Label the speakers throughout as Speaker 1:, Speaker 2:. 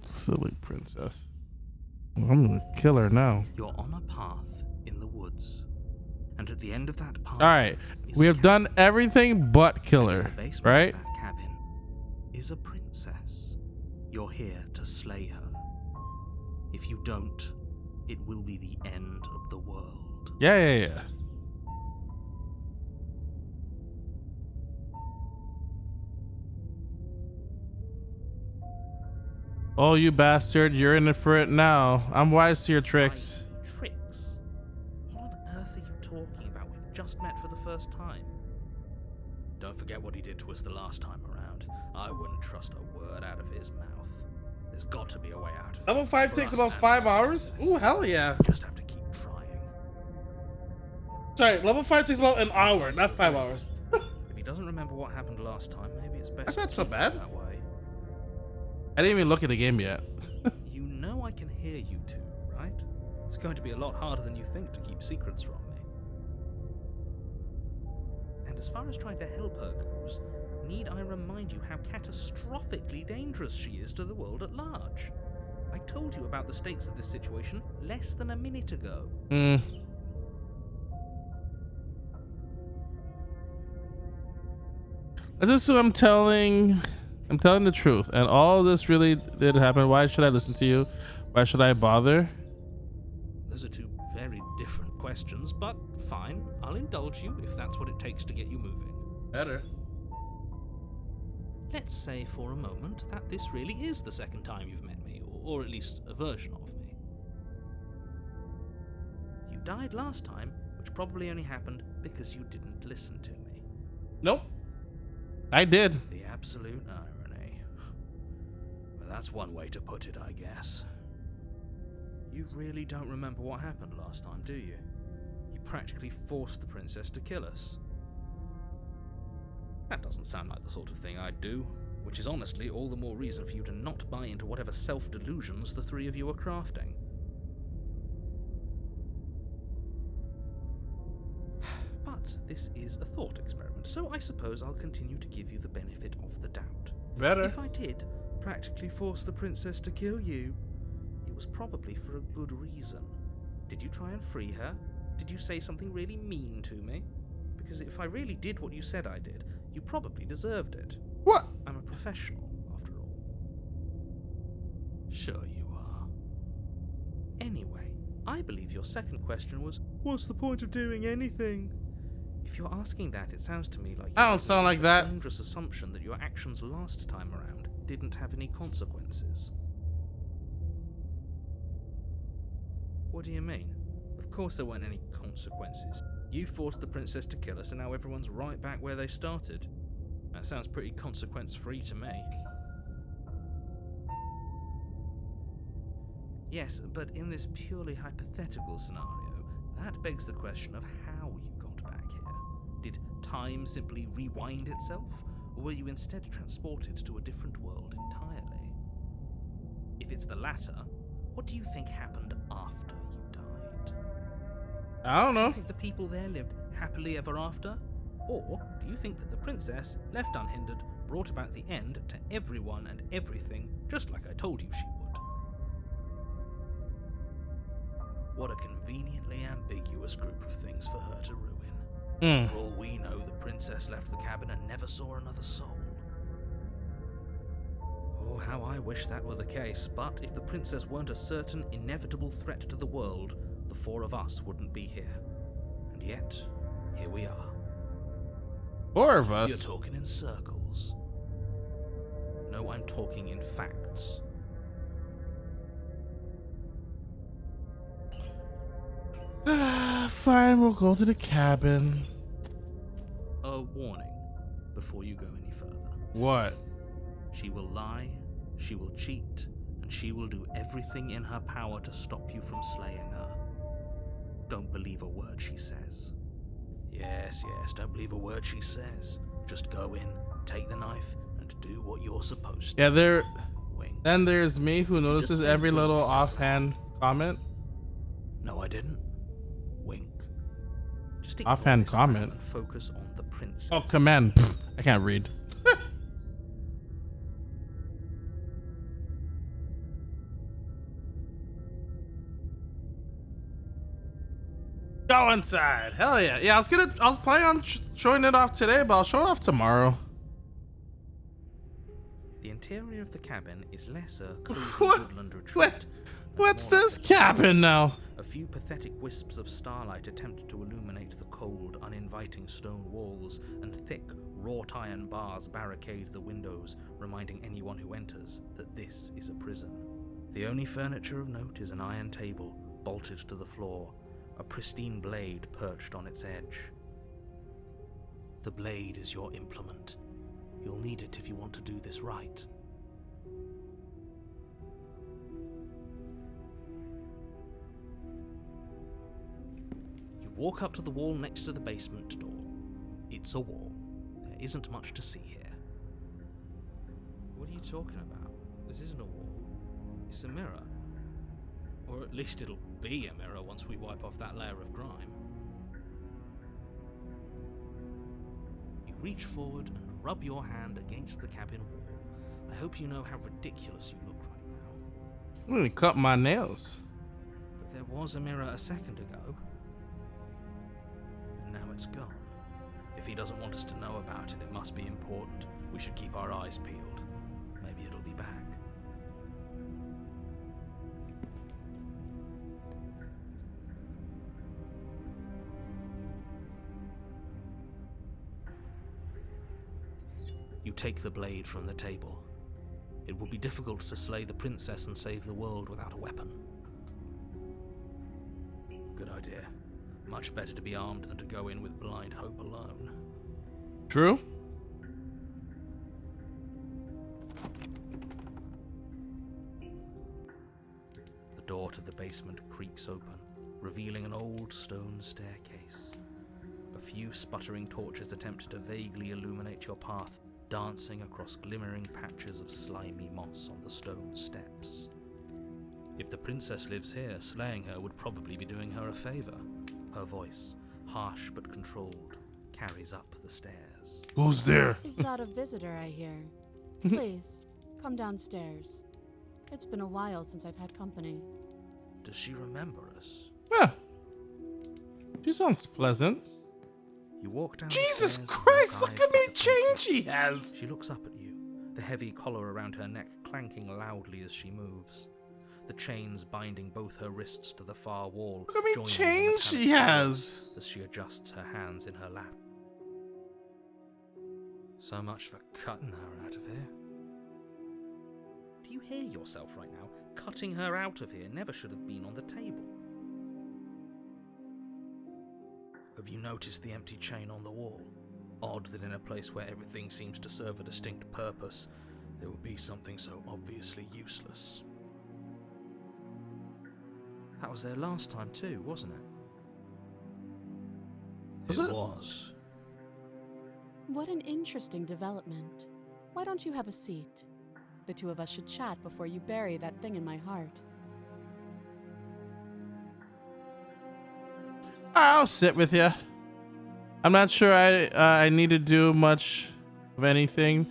Speaker 1: Silly princess. I'm gonna kill her now.
Speaker 2: You're on a path in the woods, and at the end of that path,
Speaker 1: all right, we have done everything but kill her, right?
Speaker 2: That cabin is a princess. You're here to slay her. If you don't, it will be the end of the world.
Speaker 1: Yeah. Oh, you bastard, you're in it for it now. I'm wise to your tricks.
Speaker 2: Tricks? What on earth are you talking about? We've just met for the first time. Don't forget what he did to us the last time around. I wouldn't trust a word out of his mouth. There's got to be a way out of it.
Speaker 1: Level 5 takes about 5 hours? Ooh, hell yeah.
Speaker 2: We just have to keep trying.
Speaker 1: Sorry, level 5 takes about an hour, not 5 hours.
Speaker 2: If he doesn't remember what happened last time, maybe it's best.
Speaker 1: That's not so bad.
Speaker 2: That way.
Speaker 1: I didn't even look at the game yet.
Speaker 2: You know I can hear you two, right? It's going to be a lot harder than you think to keep secrets from me. And as far as trying to help her goes, need I remind you how catastrophically dangerous she is to the world at large? I told you about the stakes of this situation less than a minute ago.
Speaker 1: Let's assume I'm telling the truth, and all this really did happen. Why should I listen to you? Why should I bother?
Speaker 2: Those are two very different questions, but fine. I'll indulge you if that's what it takes to get you moving.
Speaker 1: Better.
Speaker 2: Let's say for a moment that this really is the second time you've met me, or at least a version of me. You died last time, which probably only happened because you didn't listen to me.
Speaker 1: Nope. I did.
Speaker 2: The absolute irony. Well, that's one way to put it, I guess. You really don't remember what happened last time, do you? You practically forced the princess to kill us. That doesn't sound like the sort of thing I'd do, which is honestly all the more reason for you to not buy into whatever self-delusions the three of you are crafting. But this is a thought experiment, so I suppose I'll continue to give you the benefit of the doubt.
Speaker 1: Better.
Speaker 2: If I did practically force the princess to kill you, it was probably for a good reason. Did you try and free her? Did you say something really mean to me? Because if I really did what you said I did, you probably deserved it.
Speaker 1: What?
Speaker 2: I'm a professional, after all. Sure you are. Anyway, I believe your second question was, what's the point of doing anything? If you're asking that, it sounds to me like
Speaker 1: I don't sound like that.
Speaker 2: A dangerous assumption that your actions last time around didn't have any consequences. What do you mean? Of course there weren't any consequences. You forced the princess to kill us and now everyone's right back where they started. That sounds pretty consequence-free to me. Yes, but in this purely hypothetical scenario, that begs the question of how you got back here. Did time simply rewind itself, or were you instead transported to a different world entirely? If it's the latter, what do you think happened after you died?
Speaker 1: I don't know.
Speaker 2: Do you think the people there lived happily ever after? Or do you think that the princess, left unhindered, brought about the end to everyone and everything, just like I told you she would? What a conveniently ambiguous group of things for her to ruin. For all we know, the princess left the cabin and never saw another soul. Oh, how I wish that were the case, but if the princess weren't a certain, inevitable threat to the world, the four of us wouldn't be here. And yet, here we are.
Speaker 1: Four of us?
Speaker 2: You're talking in circles. No, I'm talking in facts.
Speaker 1: Fine, we'll go to the cabin.
Speaker 2: A warning before you go any further.
Speaker 1: What?
Speaker 2: She will lie, she will cheat, and she will do everything in her power to stop you from slaying her. Don't believe a word she says. Yes, don't believe a word she says. Just go in, take the knife, and do what you're supposed to.
Speaker 1: Yeah,
Speaker 2: Wink.
Speaker 1: Then there's me who notices every little offhand comment.
Speaker 2: No, I didn't. Wink. Just
Speaker 1: Offhand comment.
Speaker 2: And focus on the princess.
Speaker 1: Oh, command. Pfft, I can't read. Go inside. Hell yeah. Yeah, I was planning on showing it off today, but I'll show it off tomorrow.
Speaker 2: The interior of the cabin is less a cozy
Speaker 1: What?
Speaker 2: woodland retreat.
Speaker 1: What's
Speaker 2: more like
Speaker 1: this
Speaker 2: a
Speaker 1: cabin now?
Speaker 2: A few pathetic wisps of starlight attempt to illuminate the cold, uninviting stone walls, and thick, wrought iron bars barricade the windows, reminding anyone who enters that this is a prison. The only furniture of note is an iron table, bolted to the floor, a pristine blade perched on its edge. The blade is your implement. You'll need it if you want to do this right. You walk up to the wall next to the basement door. It's a wall. There isn't much to see here. What are you talking about? This isn't a wall. It's a mirror. Or at least it'll be a mirror once we wipe off that layer of grime. You reach forward and rub your hand against the cabin wall. I hope you know how ridiculous you look right now.
Speaker 1: I'm gonna cut my nails.
Speaker 2: But there was a mirror a second ago. And now it's gone. If he doesn't want us to know about it, it must be important. We should keep our eyes peeled. Maybe it'll be back. You take the blade from the table. It would be difficult to slay the princess and save the world without a weapon. Good idea. Much better to be armed than to go in with blind hope alone.
Speaker 1: True.
Speaker 2: The door to the basement creaks open, revealing an old stone staircase. A few sputtering torches attempt to vaguely illuminate your path, dancing across glimmering patches of slimy moss on the stone steps. If the princess lives here, slaying her would probably be doing her a favor. Her voice, harsh but controlled, carries up the stairs.
Speaker 1: Who's there?
Speaker 3: Is that a visitor I hear? Please, come downstairs. It's been a while since I've had company.
Speaker 2: Does she remember us?
Speaker 1: Yeah. She sounds pleasant.
Speaker 2: You walk down
Speaker 1: Jesus
Speaker 2: the stairs
Speaker 1: Christ,
Speaker 2: and
Speaker 1: look
Speaker 2: look
Speaker 1: at me
Speaker 2: the
Speaker 1: change
Speaker 2: princess.
Speaker 1: he has.
Speaker 2: She looks up at you, the heavy collar around her neck clanking loudly as she moves. The chains binding both her wrists to the far wall.
Speaker 1: Look at me
Speaker 2: join in the
Speaker 1: change she
Speaker 2: metallic
Speaker 1: has.
Speaker 2: as she adjusts her hands in her lap. So much for cutting her out of here. Do you hear yourself right now? Cutting her out of here never should have been on the table. Have you noticed the empty chain on the wall? Odd that in a place where everything seems to serve a distinct purpose, there would be something so obviously useless. That was there last time too, wasn't it? It was.
Speaker 3: What an interesting development. Why don't you have a seat? The two of us should chat before you bury that thing in my heart.
Speaker 1: I'll sit with you. I'm not sure I need to do much of anything.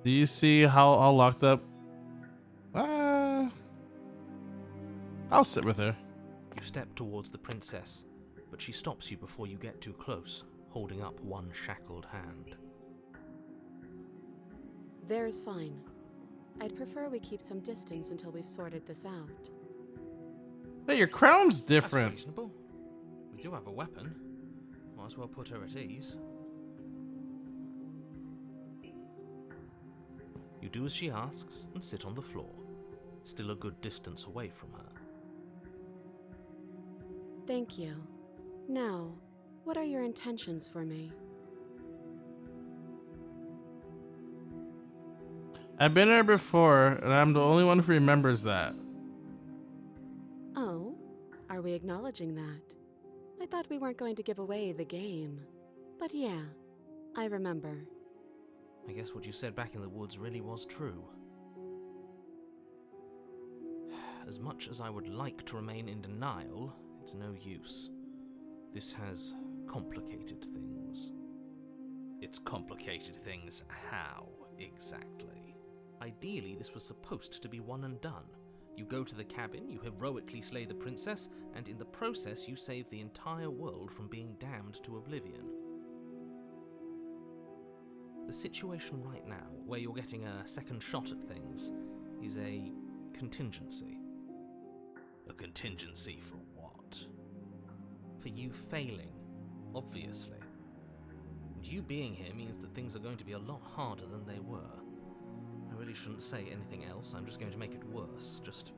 Speaker 1: Do you see how all locked up? I'll sit with her.
Speaker 2: You step towards the princess, but she stops you before you get too close, holding up one shackled hand.
Speaker 3: There's fine. I'd prefer we keep some distance until we've sorted this out.
Speaker 1: Hey, your crown's
Speaker 2: That's
Speaker 1: different.
Speaker 2: reasonable. We do have a weapon. Might as well put her at ease. You do as she asks and sit on the floor, still a good distance away from her.
Speaker 3: Thank you. Now, what are your intentions for me?
Speaker 1: I've been there before, and I'm the only one who remembers that.
Speaker 3: Oh, are we acknowledging that? I thought we weren't going to give away the game. But yeah, I remember.
Speaker 2: I guess what you said back in the woods really was true. As much as I would like to remain in denial, it's no use. This has complicated things. It's complicated things how, exactly? Ideally, this was supposed to be one and done. You go to the cabin, you heroically slay the princess, and in the process you save the entire world from being damned to oblivion. The situation right now, where you're getting a second shot at things, is a contingency. A contingency for what? For you failing, obviously. And you being here means that things are going to be a lot harder than they were. I really shouldn't say anything else, I'm just going to make it worse. Just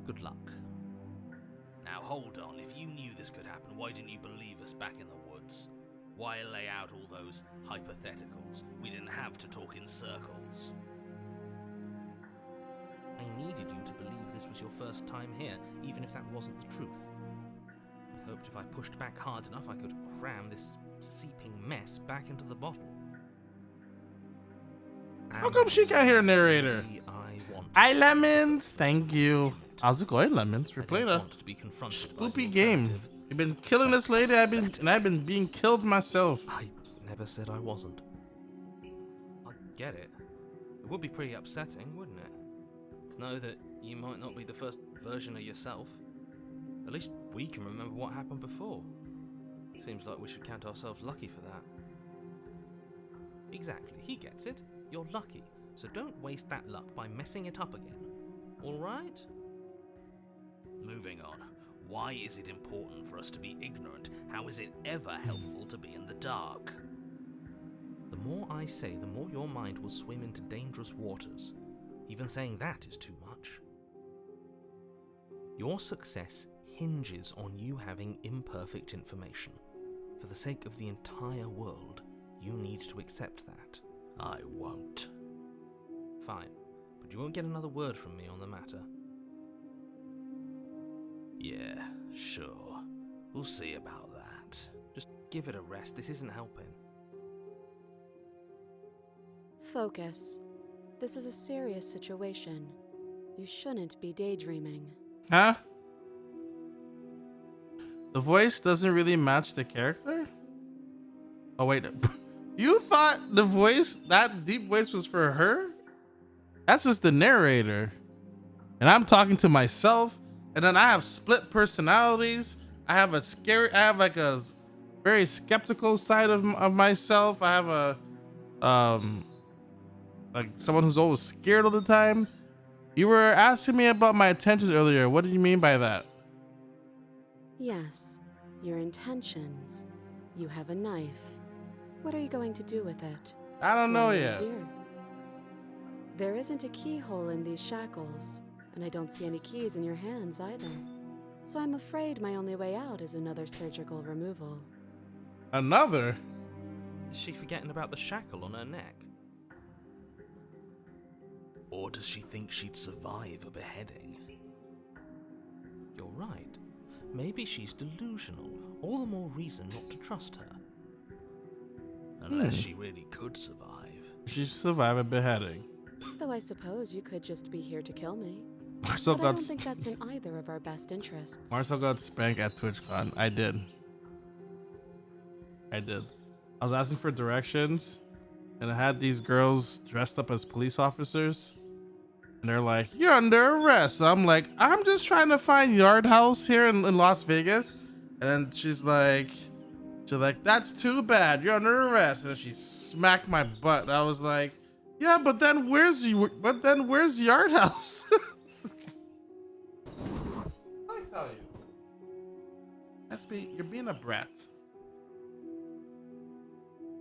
Speaker 2: good luck. Now hold on, if you knew this could happen, why didn't you believe us back in the woods? Why lay out all those hypotheticals? We didn't have to talk in circles. I needed you to believe this was your first time here, even if that wasn't the truth. I hoped if I pushed back hard enough I could cram this seeping mess back into the bottle.
Speaker 1: How come she can't hear a narrator? Hi, Lemons. Thank you. How's it going, Lemons? We're playing a spoopy game. You've been killing this lady. I've been being killed myself.
Speaker 2: I never said I wasn't. I get it. It would be pretty upsetting, wouldn't it? To know that you might not be the first version of yourself. At least we can remember what happened before. Seems like we should count ourselves lucky for that. Exactly, he gets it. You're lucky, so don't waste that luck by messing it up again. Alright? Moving on. Why is it important for us to be ignorant? How is it ever helpful to be in the dark? The more I say, the more your mind will swim into dangerous waters. Even saying that is too much. Your success hinges on you having imperfect information. For the sake of the entire world, you need to accept that. I won't. Fine, but you won't get another word from me on the matter. Yeah, sure. We'll see about that. Just give it a rest, this isn't helping.
Speaker 3: Focus. This is a serious situation. You shouldn't be daydreaming.
Speaker 1: Huh? The voice doesn't really match the character? Oh, wait. You thought the voice, that deep voice was for her? That's just the narrator. And I'm talking to myself. And then I have split personalities. I have like a very skeptical side of myself. I have a, like someone who's always scared all the time. You were asking me about my intentions earlier. What did you mean by that?
Speaker 3: Yes, your intentions. You have a knife. What are you going to do with it?
Speaker 1: I don't know
Speaker 3: Why are you
Speaker 1: yet.
Speaker 3: here? There isn't a keyhole in these shackles, and I don't see any keys in your hands either. So I'm afraid my only way out is another surgical removal.
Speaker 1: Another?
Speaker 2: Is she forgetting about the shackle on her neck? Or does she think she'd survive a beheading? You're right. Maybe she's delusional. All the more reason not to trust her. Unless she really could survive.
Speaker 1: She survived a beheading.
Speaker 3: Though I suppose you could just be here to kill me.
Speaker 1: Marcel
Speaker 3: But I
Speaker 1: got
Speaker 3: don't think that's in either of our best interests.
Speaker 1: Marcel got spanked at TwitchCon. I did. I was asking for directions, and I had these girls dressed up as police officers, and they're like, "You're under arrest." I'm like, "I'm just trying to find Yard House here in Las Vegas," and then she's like, "That's too bad. You're under arrest." And she smacked my butt. And I was like, "Yeah, but then where's Yard House?" I tell you, SB, you're being a brat.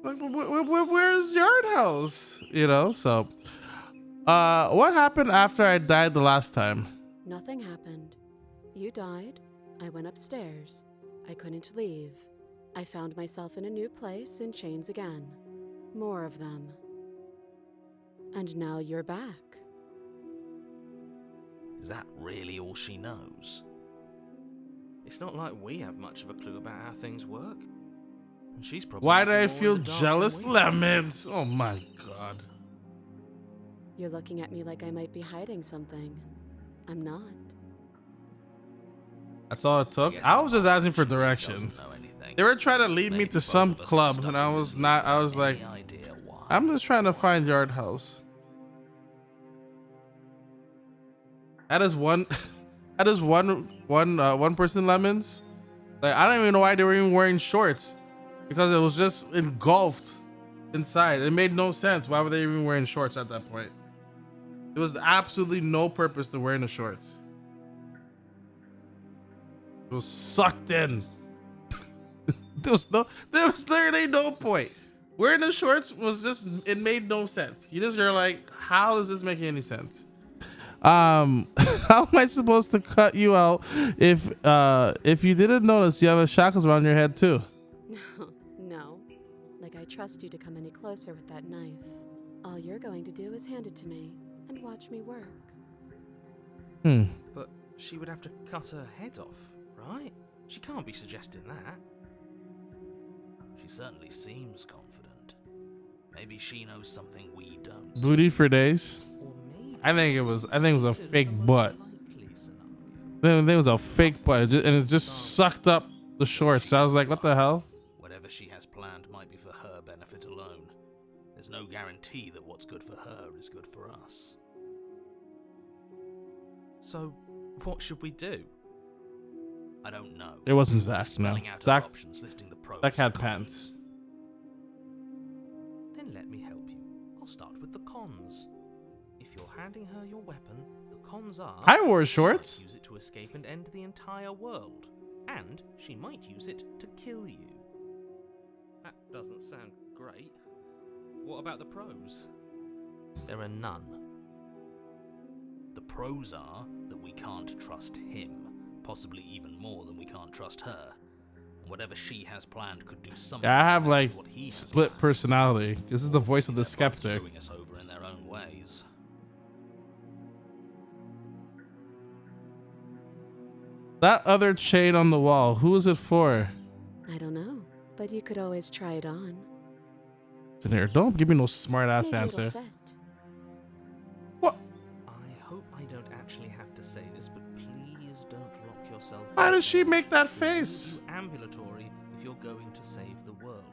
Speaker 1: Like, where's Yard House? You know, so what happened after I died the last time?
Speaker 3: Nothing happened. You died. I went upstairs. I couldn't leave. I found myself in a new place in chains again. More of them. And now you're back.
Speaker 2: Is that really all she knows? It's not like we have much of a clue about how things work. And she's probably
Speaker 1: Why do I
Speaker 2: more in
Speaker 1: feel
Speaker 2: the dark
Speaker 1: jealous?
Speaker 2: than we.
Speaker 1: Lemons. Oh my god.
Speaker 3: You're looking at me like I might be hiding something. I'm not.
Speaker 1: That's all it took.
Speaker 2: guess
Speaker 1: I
Speaker 2: it's
Speaker 1: was just
Speaker 2: possible
Speaker 1: asking for
Speaker 2: she really
Speaker 1: directions.
Speaker 2: doesn't know anything.
Speaker 1: They were trying to lead me
Speaker 2: Maybe
Speaker 1: to
Speaker 2: both
Speaker 1: some
Speaker 2: of us are
Speaker 1: club, and
Speaker 2: stubborn
Speaker 1: I was
Speaker 2: and
Speaker 1: not.
Speaker 2: we
Speaker 1: I
Speaker 2: have
Speaker 1: was like,
Speaker 2: any idea why.
Speaker 1: I'm just trying to find Yard House. That is one. That is one person lemons. Like I don't even know why they were even wearing shorts, because it was just engulfed inside. It made no sense. Why were they even wearing shorts at that point? There was absolutely no purpose to wearing the shorts. It was sucked in. There was literally no point. Wearing the shorts was just, it made no sense. You're like, how does this make any sense? How am I supposed to cut you out if you didn't notice you have shackles around your head too?
Speaker 3: No. Like I trust you to come any closer with that knife. All you're going to do is hand it to me and watch me work.
Speaker 2: But she would have to cut her head off, right? She can't be suggesting that. She certainly seems confident. Maybe she knows something we don't.
Speaker 1: Booty for days.
Speaker 2: Or maybe
Speaker 1: I think it was a fake
Speaker 2: the
Speaker 1: butt.
Speaker 2: most likely scenario.
Speaker 1: There was a fake butt, and it just sucked up the shorts. So I was like, what the hell?
Speaker 2: Whatever she has planned might be for her benefit alone. There's no guarantee that what's good for her is good for us. So, what should we do? I don't know.
Speaker 1: It wasn't Zach, no.
Speaker 2: Spelling out
Speaker 1: Zach,
Speaker 2: our options, listing the pros
Speaker 1: Zach had
Speaker 2: and
Speaker 1: pants.
Speaker 2: cons. Then let me help you. I'll start with the cons. If you're handing her your weapon, the cons are...
Speaker 1: I wore
Speaker 2: she
Speaker 1: shorts.
Speaker 2: might use it to escape and end the entire world. And she might use it to kill you. That doesn't sound great. What about the pros? There are none. The pros are that we can't trust him, possibly even more than we can't trust her. And whatever she has planned could do something.
Speaker 1: Yeah, I have
Speaker 2: less
Speaker 1: like
Speaker 2: than what he has
Speaker 1: split
Speaker 2: planned.
Speaker 1: personality. This is the voice of the
Speaker 2: They're both
Speaker 1: skeptic.
Speaker 2: screwing us over in their own ways.
Speaker 1: That other chain on the wall, who is it for?
Speaker 3: I don't know, but you could always try it on.
Speaker 1: Listen here, don't give me no smart ass
Speaker 3: Maybe
Speaker 1: answer.
Speaker 3: it'll fit.
Speaker 1: What?
Speaker 2: I hope I don't actually have to say this, but please don't lock yourself.
Speaker 1: Why
Speaker 2: in.
Speaker 1: does she make that
Speaker 2: You
Speaker 1: face?
Speaker 2: do ambulatory if you're going to save the world.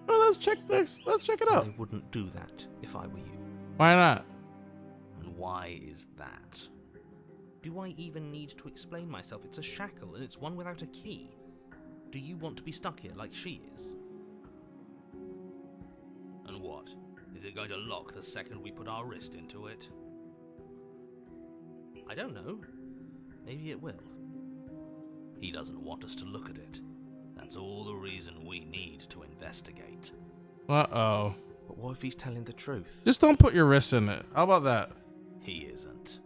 Speaker 1: Well, let's check this. Let's check it out.
Speaker 2: I wouldn't do that if I were you.
Speaker 1: Why not?
Speaker 2: And why is that? Do I even need to explain myself? It's a shackle, and it's one without a key. Do you want to be stuck here like she is? And what? Is it going to lock the second we put our wrist into it? I don't know. Maybe it will. He doesn't want us to look at it. That's all the reason we need to investigate.
Speaker 1: Uh-oh.
Speaker 2: But what if he's telling the truth?
Speaker 1: Just don't put your wrist in it. How about that?
Speaker 2: He isn't.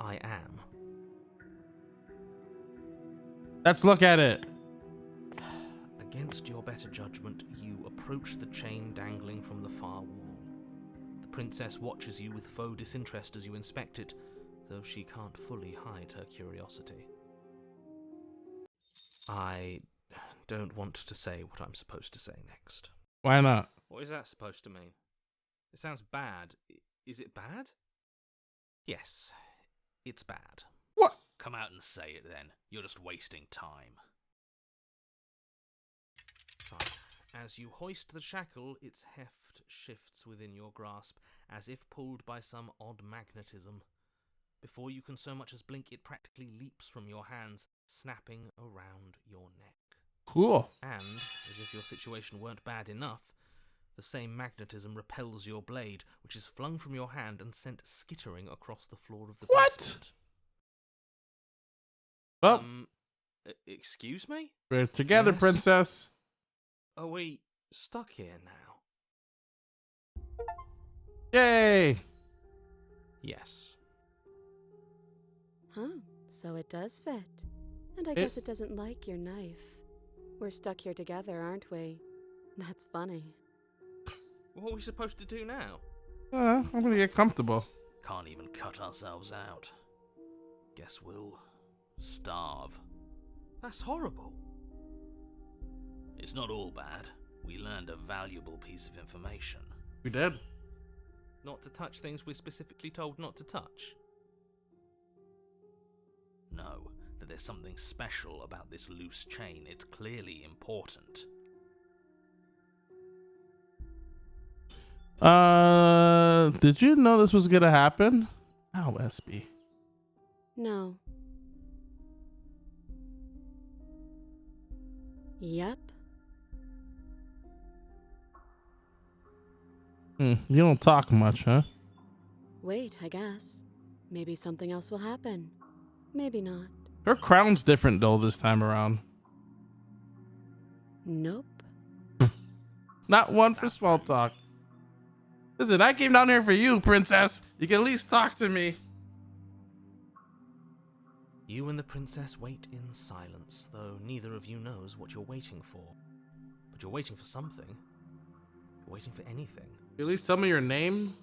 Speaker 2: I am.
Speaker 1: Let's look at it.
Speaker 2: Against your better judgment, you approach the chain dangling from the far wall. The princess watches you with faux disinterest as you inspect it, though she can't fully hide her curiosity. I don't want to say what I'm supposed to say next.
Speaker 1: Why not?
Speaker 2: What is that supposed to mean? It sounds bad. Is it bad? Yes, it's bad.
Speaker 1: What?
Speaker 2: Come out and say it then. You're just wasting time. Fine. As you hoist the shackle, its heft shifts within your grasp, as if pulled by some odd magnetism. Before you can so much as blink, it practically leaps from your hands, snapping around your neck.
Speaker 1: Cool.
Speaker 2: And, as if your situation weren't bad enough, the same magnetism repels your blade, which is flung from your hand and sent skittering across the floor of the
Speaker 1: What?
Speaker 2: basement.
Speaker 1: Well,
Speaker 2: Excuse me?
Speaker 1: we're together,
Speaker 2: Yes.
Speaker 1: princess.
Speaker 2: Are we stuck here now?
Speaker 1: Yay.
Speaker 2: Yes.
Speaker 3: Huh, so it does fit. And I guess it doesn't like your knife. We're stuck here together, aren't we? That's funny.
Speaker 2: What are we supposed to do now?
Speaker 1: I'm gonna get comfortable.
Speaker 2: Can't even cut ourselves out. Guess we'll starve. That's horrible. It's not all bad. We learned a valuable piece of information.
Speaker 1: We did.
Speaker 2: Not to touch things we're specifically told not to touch. No, that there's something special about this loose chain. It's clearly important.
Speaker 1: Did you know this was gonna happen? Ow, SB.
Speaker 3: No. Yep.
Speaker 1: You don't talk much, huh?
Speaker 3: Wait, I guess. Maybe something else will happen. Maybe not.
Speaker 1: Her crown's different though this time around.
Speaker 3: Nope.
Speaker 1: Not one for small talk. Listen, I came down here for you, princess. You can at least talk to me.
Speaker 2: You and the princess wait in silence, though neither of you knows what you're waiting for. But you're waiting for something. You're waiting for anything.
Speaker 1: You at least tell me your name.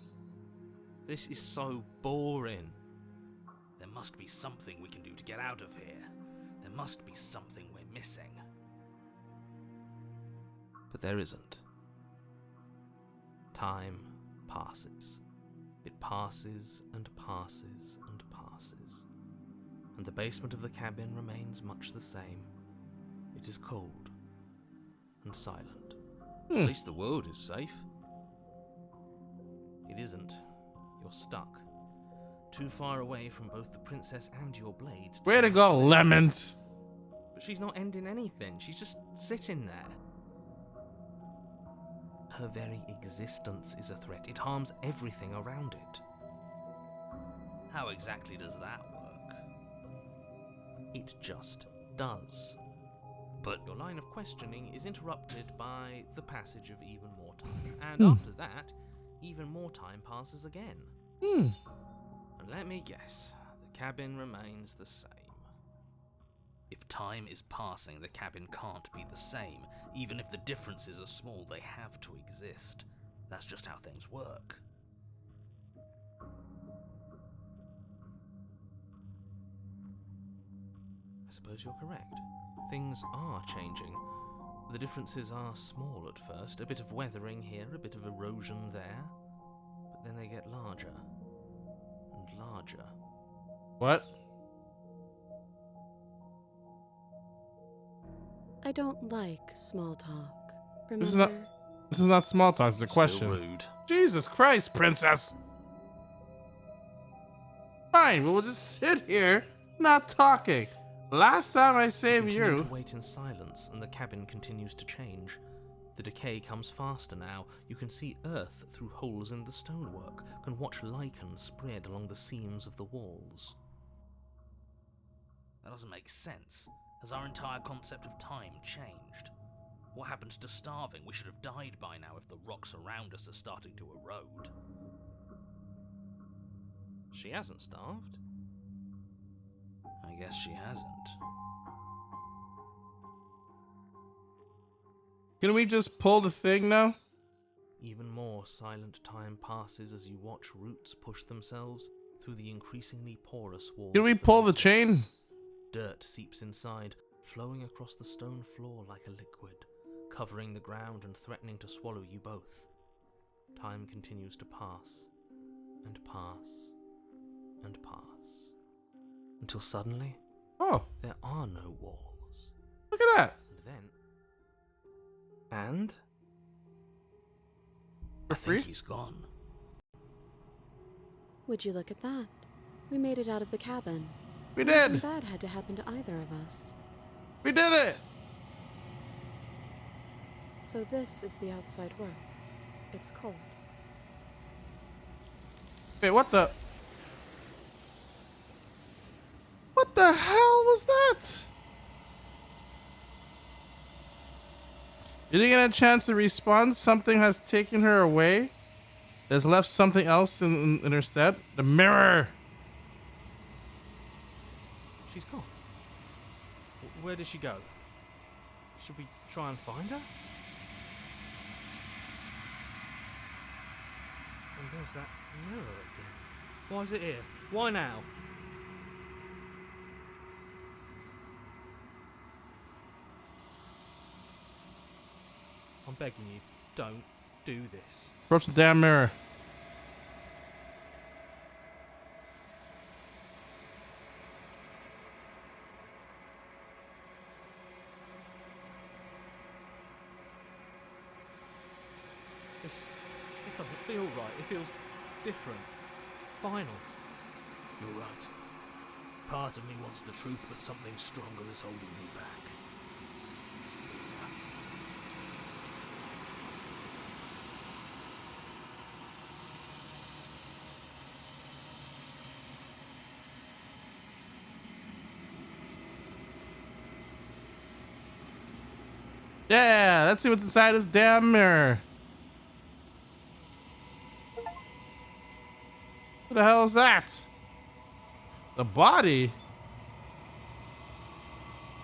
Speaker 2: This is so boring. There must be something we can do to get out of here. There must be something we're missing. But there isn't. Time passes. It passes and passes and passes. And the basement of the cabin remains much the same. It is cold and silent. At least the world is safe. It isn't. You're stuck. Too far away from both the princess and your blade.
Speaker 1: Way to go, Lemons.
Speaker 2: But she's not ending anything. She's just sitting there. Her very existence is a threat. It harms everything around it. How exactly does that work? It just does. But your line of questioning is interrupted by the passage of even more time. And after that, even more time passes again. And let me guess, the cabin remains the same. If time is passing, the cabin can't be the same. Even if the differences are small, they have to exist. That's just how things work. I suppose you're correct. Things are changing. The differences are small at first. A bit of weathering here, a bit of erosion there. But then they get larger and larger.
Speaker 1: What?
Speaker 3: I don't like small talk. Remember?
Speaker 1: This is not small talk, it's a question.
Speaker 2: Still rude.
Speaker 1: Jesus Christ, princess. Fine, we'll just sit here, not talking. Last time I saved
Speaker 2: Continue
Speaker 1: you.
Speaker 2: to wait in silence, and the cabin continues to change. The decay comes faster now. You can see earth through holes in the stonework, can watch lichen spread along the seams of the walls. That doesn't make sense. Has our entire concept of time changed? What happened to starving? We should have died by now if the rocks around us are starting to erode. She hasn't starved. I guess she hasn't.
Speaker 1: Can we just pull the thing now?
Speaker 2: Even more silent time passes as you watch roots push themselves through the increasingly porous walls.
Speaker 1: Can we
Speaker 2: of
Speaker 1: pull the
Speaker 2: basement.
Speaker 1: chain?
Speaker 2: Dirt seeps inside, flowing across the stone floor like a liquid, covering the ground and threatening to swallow you both. Time continues to pass, and pass, and pass. Until suddenly,
Speaker 1: Oh,
Speaker 2: there are no walls.
Speaker 1: look at that.
Speaker 2: And
Speaker 1: For
Speaker 2: I
Speaker 1: free?
Speaker 2: think he's gone.
Speaker 3: Would you look at that? We made it out of the cabin.
Speaker 1: We
Speaker 3: Nothing
Speaker 1: did.
Speaker 3: bad had to happen to either of us.
Speaker 1: We did it.
Speaker 3: So this is the outside world. It's cold.
Speaker 1: Wait, what the? What the hell was that? You didn't get a chance to respond? Something has taken her away? Has left something else in her stead? The mirror.
Speaker 2: She's gone. Where did she go? Should we try and find her? And there's that mirror again. Why is it here? Why now? I'm begging you, don't do this.
Speaker 1: Approach the damn mirror.
Speaker 2: This doesn't feel right. It feels different, final.
Speaker 4: You're right. Part of me wants the truth, but something stronger is holding me back.
Speaker 1: Yeah, let's see what's inside this damn mirror. What the hell is that? The body?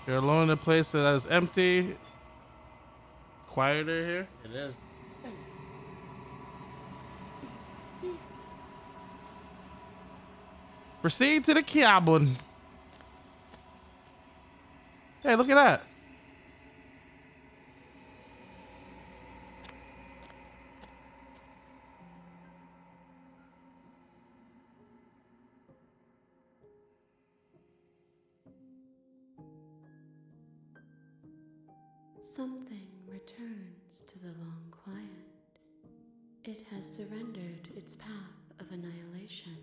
Speaker 1: You're alone in a place that is empty. Quieter here? It is. Proceed to the cabin. Hey, look at that.
Speaker 3: Something returns to the long quiet. It has surrendered its path of annihilation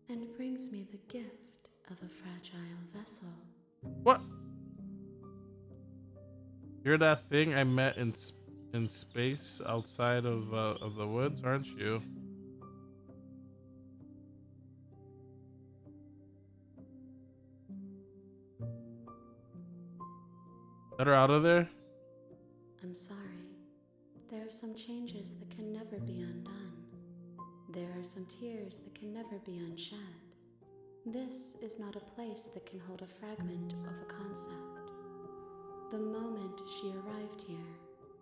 Speaker 3: and brings me the gift of a fragile vessel.
Speaker 1: What? You're that thing I met in space outside of the woods, aren't you? Let her out of there.
Speaker 3: I'm sorry. There are some changes that can never be undone. There are some tears that can never be unshed. This is not a place that can hold a fragment of a concept. The moment she arrived here,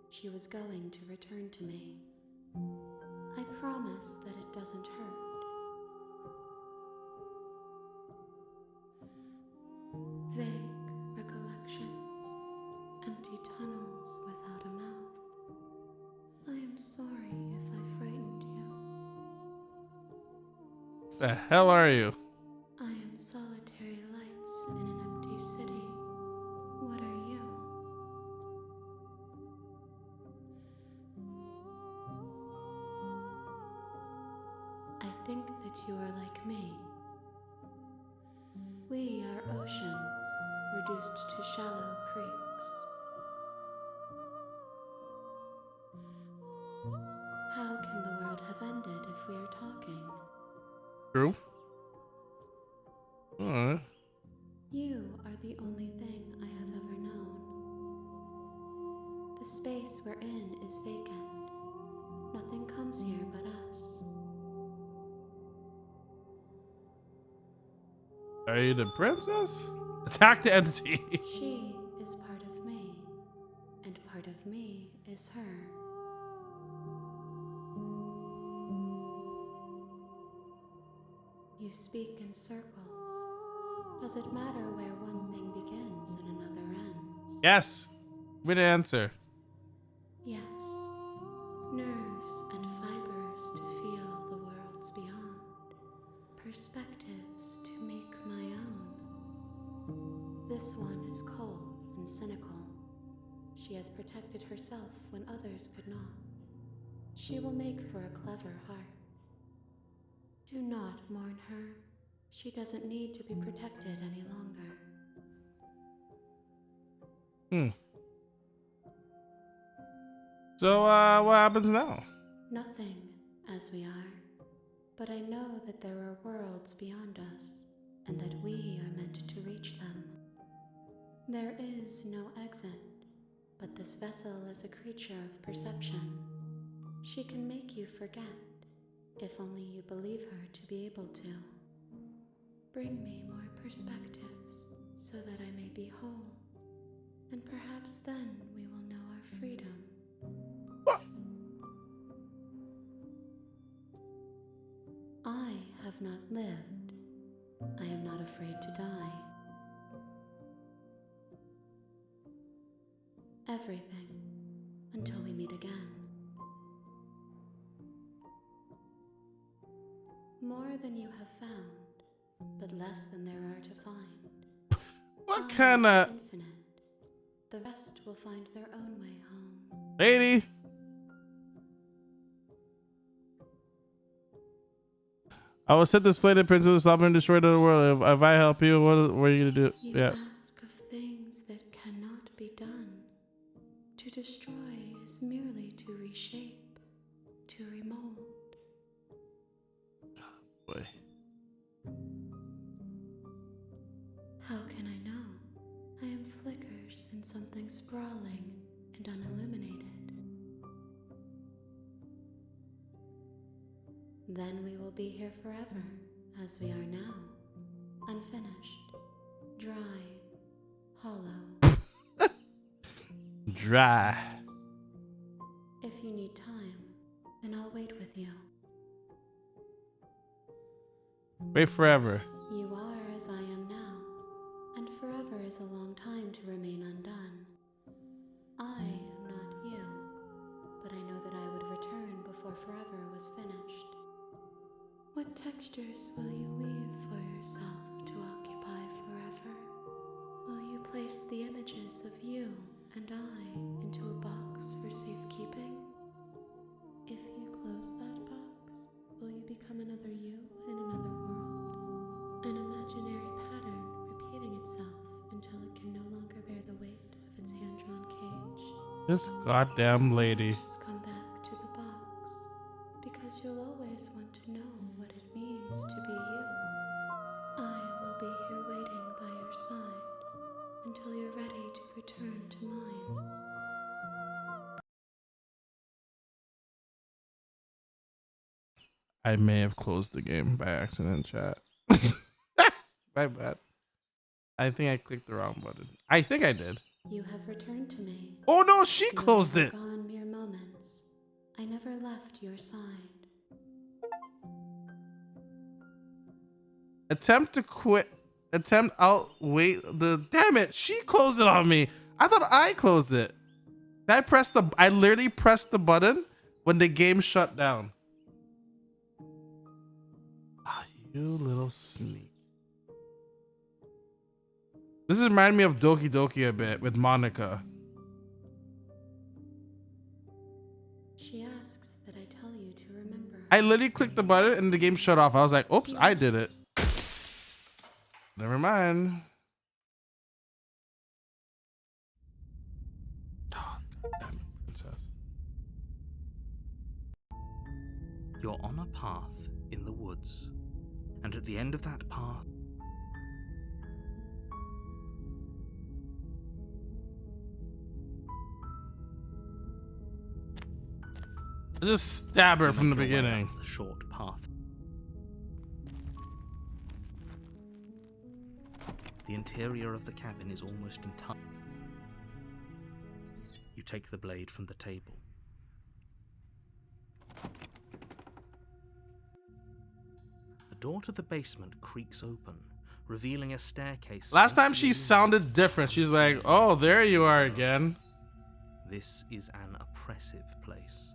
Speaker 3: she was going to return to me. I promise that it doesn't hurt. Vague recollections, empty tunnels without a mouth. I am sorry if I frightened you.
Speaker 1: The hell are you?
Speaker 3: I am solitary lights in an empty city. What are you? I think that you are like me. We are oceans, reduced to shallow creeks. How can the world have ended if we are talking?
Speaker 1: True. Alright.
Speaker 3: You are the only thing I have ever known. The space we're in is vacant. Nothing comes here but us.
Speaker 1: Are you the princess? Attack the entity.
Speaker 3: She is part of me, and part of me is her. You speak in circles. Does it matter where one thing begins and another ends?
Speaker 1: Yes. Give me the answer.
Speaker 3: Yes. Nerves and fibers to feel the worlds beyond. Perspectives to make my own. This one is cold and cynical. She has protected herself when others could not. She will make for a clever heart. Do not mourn her. She doesn't need to be protected any longer.
Speaker 1: So, what happens now?
Speaker 3: Nothing, as we are. But I know that there are worlds beyond us, and that we are meant to reach them. There is no exit, but this vessel is a creature of perception. She can make you forget, if only you believe her to be able to. Bring me more perspectives, so that I may be whole, and perhaps then we will know our freedom.
Speaker 1: What?
Speaker 3: I have not lived. I am not afraid to die. Everything, until we meet again. More than you have found, but less than there are to find.
Speaker 1: What
Speaker 3: I
Speaker 1: kind
Speaker 3: am
Speaker 1: of
Speaker 3: infinite. The rest will find their own way home.
Speaker 1: lady? I will set the slated prince of the slumber and destroy the world. If I help you, what are you gonna do?
Speaker 3: You
Speaker 1: Yeah.
Speaker 3: ask of things that cannot be done. To destroy is merely to reshape, to remold.
Speaker 1: Boy.
Speaker 3: How can I know? I am flickers in something sprawling and unilluminated. Then we will be here forever, as we are now. Unfinished, dry, hollow.
Speaker 1: Dry.
Speaker 3: If you need time, then I'll wait with you.
Speaker 1: Wait forever.
Speaker 3: You are as I am now, and forever is a long time to remain undone. I am not you, but I know that I would return before forever was finished. What textures will you weave for yourself to occupy forever? Will you place the images of you and I into a box for safekeeping? If you close that box, will you become another you in another world? An imaginary pattern repeating itself until it can no longer bear the weight of its hand-drawn cage.
Speaker 1: This goddamn lady.
Speaker 3: Please come back to the box, because you'll always want to know what it means to be you. I will be here waiting by your side until you're ready to return to mine.
Speaker 1: I may have closed the game by accident, chat. My bad. I think I clicked the wrong button. I think I did.
Speaker 3: You have returned to me.
Speaker 1: Oh no, she
Speaker 3: You
Speaker 1: closed
Speaker 3: have
Speaker 1: it.
Speaker 3: gone mere moments. I never left your side.
Speaker 1: Attempt to quit. Attempt out. Wait. Damn it. She closed it on me. I thought I closed it. I literally pressed the button when the game shut down. Ah, you little sneak. This is reminding me of Doki Doki a bit with Monica.
Speaker 3: She asks that I tell you to remember.
Speaker 1: I literally clicked the button and the game shut off. I was like, oops, I did it. Never mind. Oh, damn it, princess.
Speaker 2: You're on a path in the woods, and at the end of that path,
Speaker 1: Just stab her
Speaker 2: you
Speaker 1: from the
Speaker 2: make your way
Speaker 1: beginning.
Speaker 2: up the short path. The interior of the cabin is almost entire. You take the blade from the table. The door to the basement creaks open, revealing a staircase.
Speaker 1: Last time she
Speaker 2: slightly
Speaker 1: sounded different. She's like, oh, there you are again.
Speaker 2: This is an oppressive place.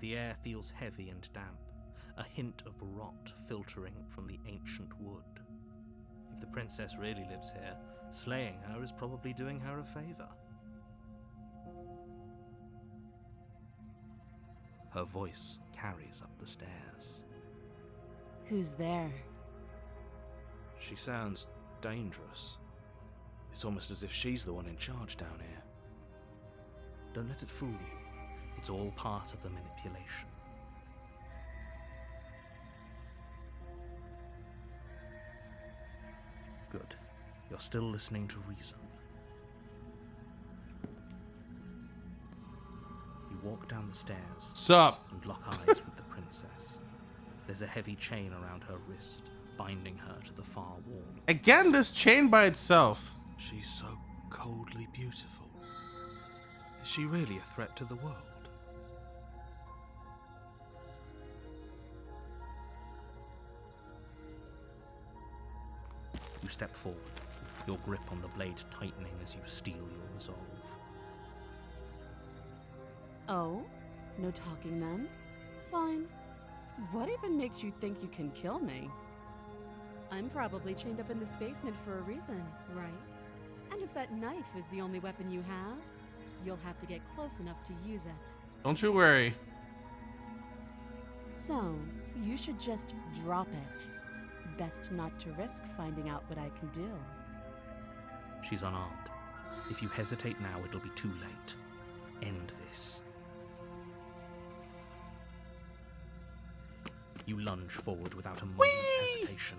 Speaker 2: The air feels heavy and damp, a hint of rot filtering from the ancient wood. If the princess really lives here, slaying her is probably doing her a favor. Her voice carries up the stairs.
Speaker 3: Who's there?
Speaker 2: She sounds dangerous. It's almost as if she's the one in charge down here. Don't let it fool you. It's all part of the manipulation. Good. You're still listening to reason. You walk down the stairs
Speaker 1: Sup?
Speaker 2: and lock eyes with the princess. There's a heavy chain around her wrist, binding her to the far wall.
Speaker 1: Again, this chain by itself.
Speaker 2: She's so coldly beautiful. Is she really a threat to the world? You step forward, your grip on the blade tightening as you steel your resolve.
Speaker 3: Oh? No talking then? Fine. What even makes you think you can kill me? I'm probably chained up in this basement for a reason, right? And if that knife is the only weapon you have, you'll have to get close enough to use it.
Speaker 1: Don't you worry.
Speaker 3: So, You should just drop it. Best not to risk finding out what I can do.
Speaker 2: She's unarmed. If you hesitate now, it'll be too late. End this. You lunge forward without a moment's hesitation.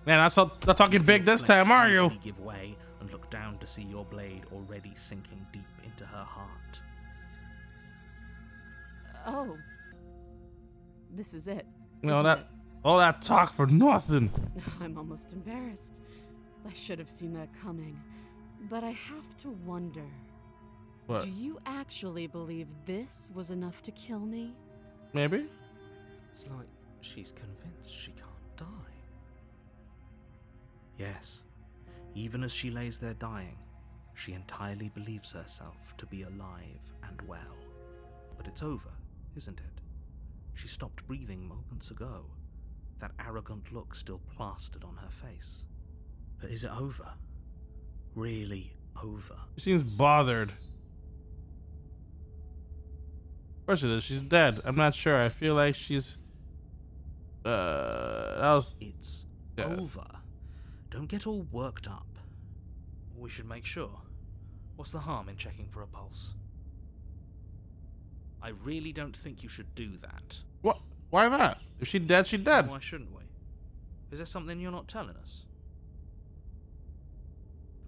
Speaker 1: Man, I'm talking big this time, are you?
Speaker 2: Give way and look down to see your blade already sinking deep into her heart.
Speaker 3: Oh. This is it.
Speaker 1: No,
Speaker 3: isn't it?
Speaker 1: all that talk for nothing.
Speaker 3: I'm almost embarrassed. I should have seen that coming. But I have to wonder.
Speaker 1: What?
Speaker 3: Do you actually believe this was enough to kill me?
Speaker 1: Maybe?
Speaker 2: It's like she's convinced she can't die. Yes, even as she lays there dying, she entirely believes herself to be alive and well. But it's over, isn't it? She stopped breathing moments ago, that arrogant look still plastered on her face. But is it over? Really over?
Speaker 1: She seems bothered. Of course it is. She's dead. I'm not sure. I feel like she's...
Speaker 2: It's over. Don't get all worked up. We should make sure. What's the harm in checking for a pulse? I really don't think you should do that.
Speaker 1: What? Why not? If she's dead, she's dead.
Speaker 2: Why shouldn't we? Is there something you're not telling us?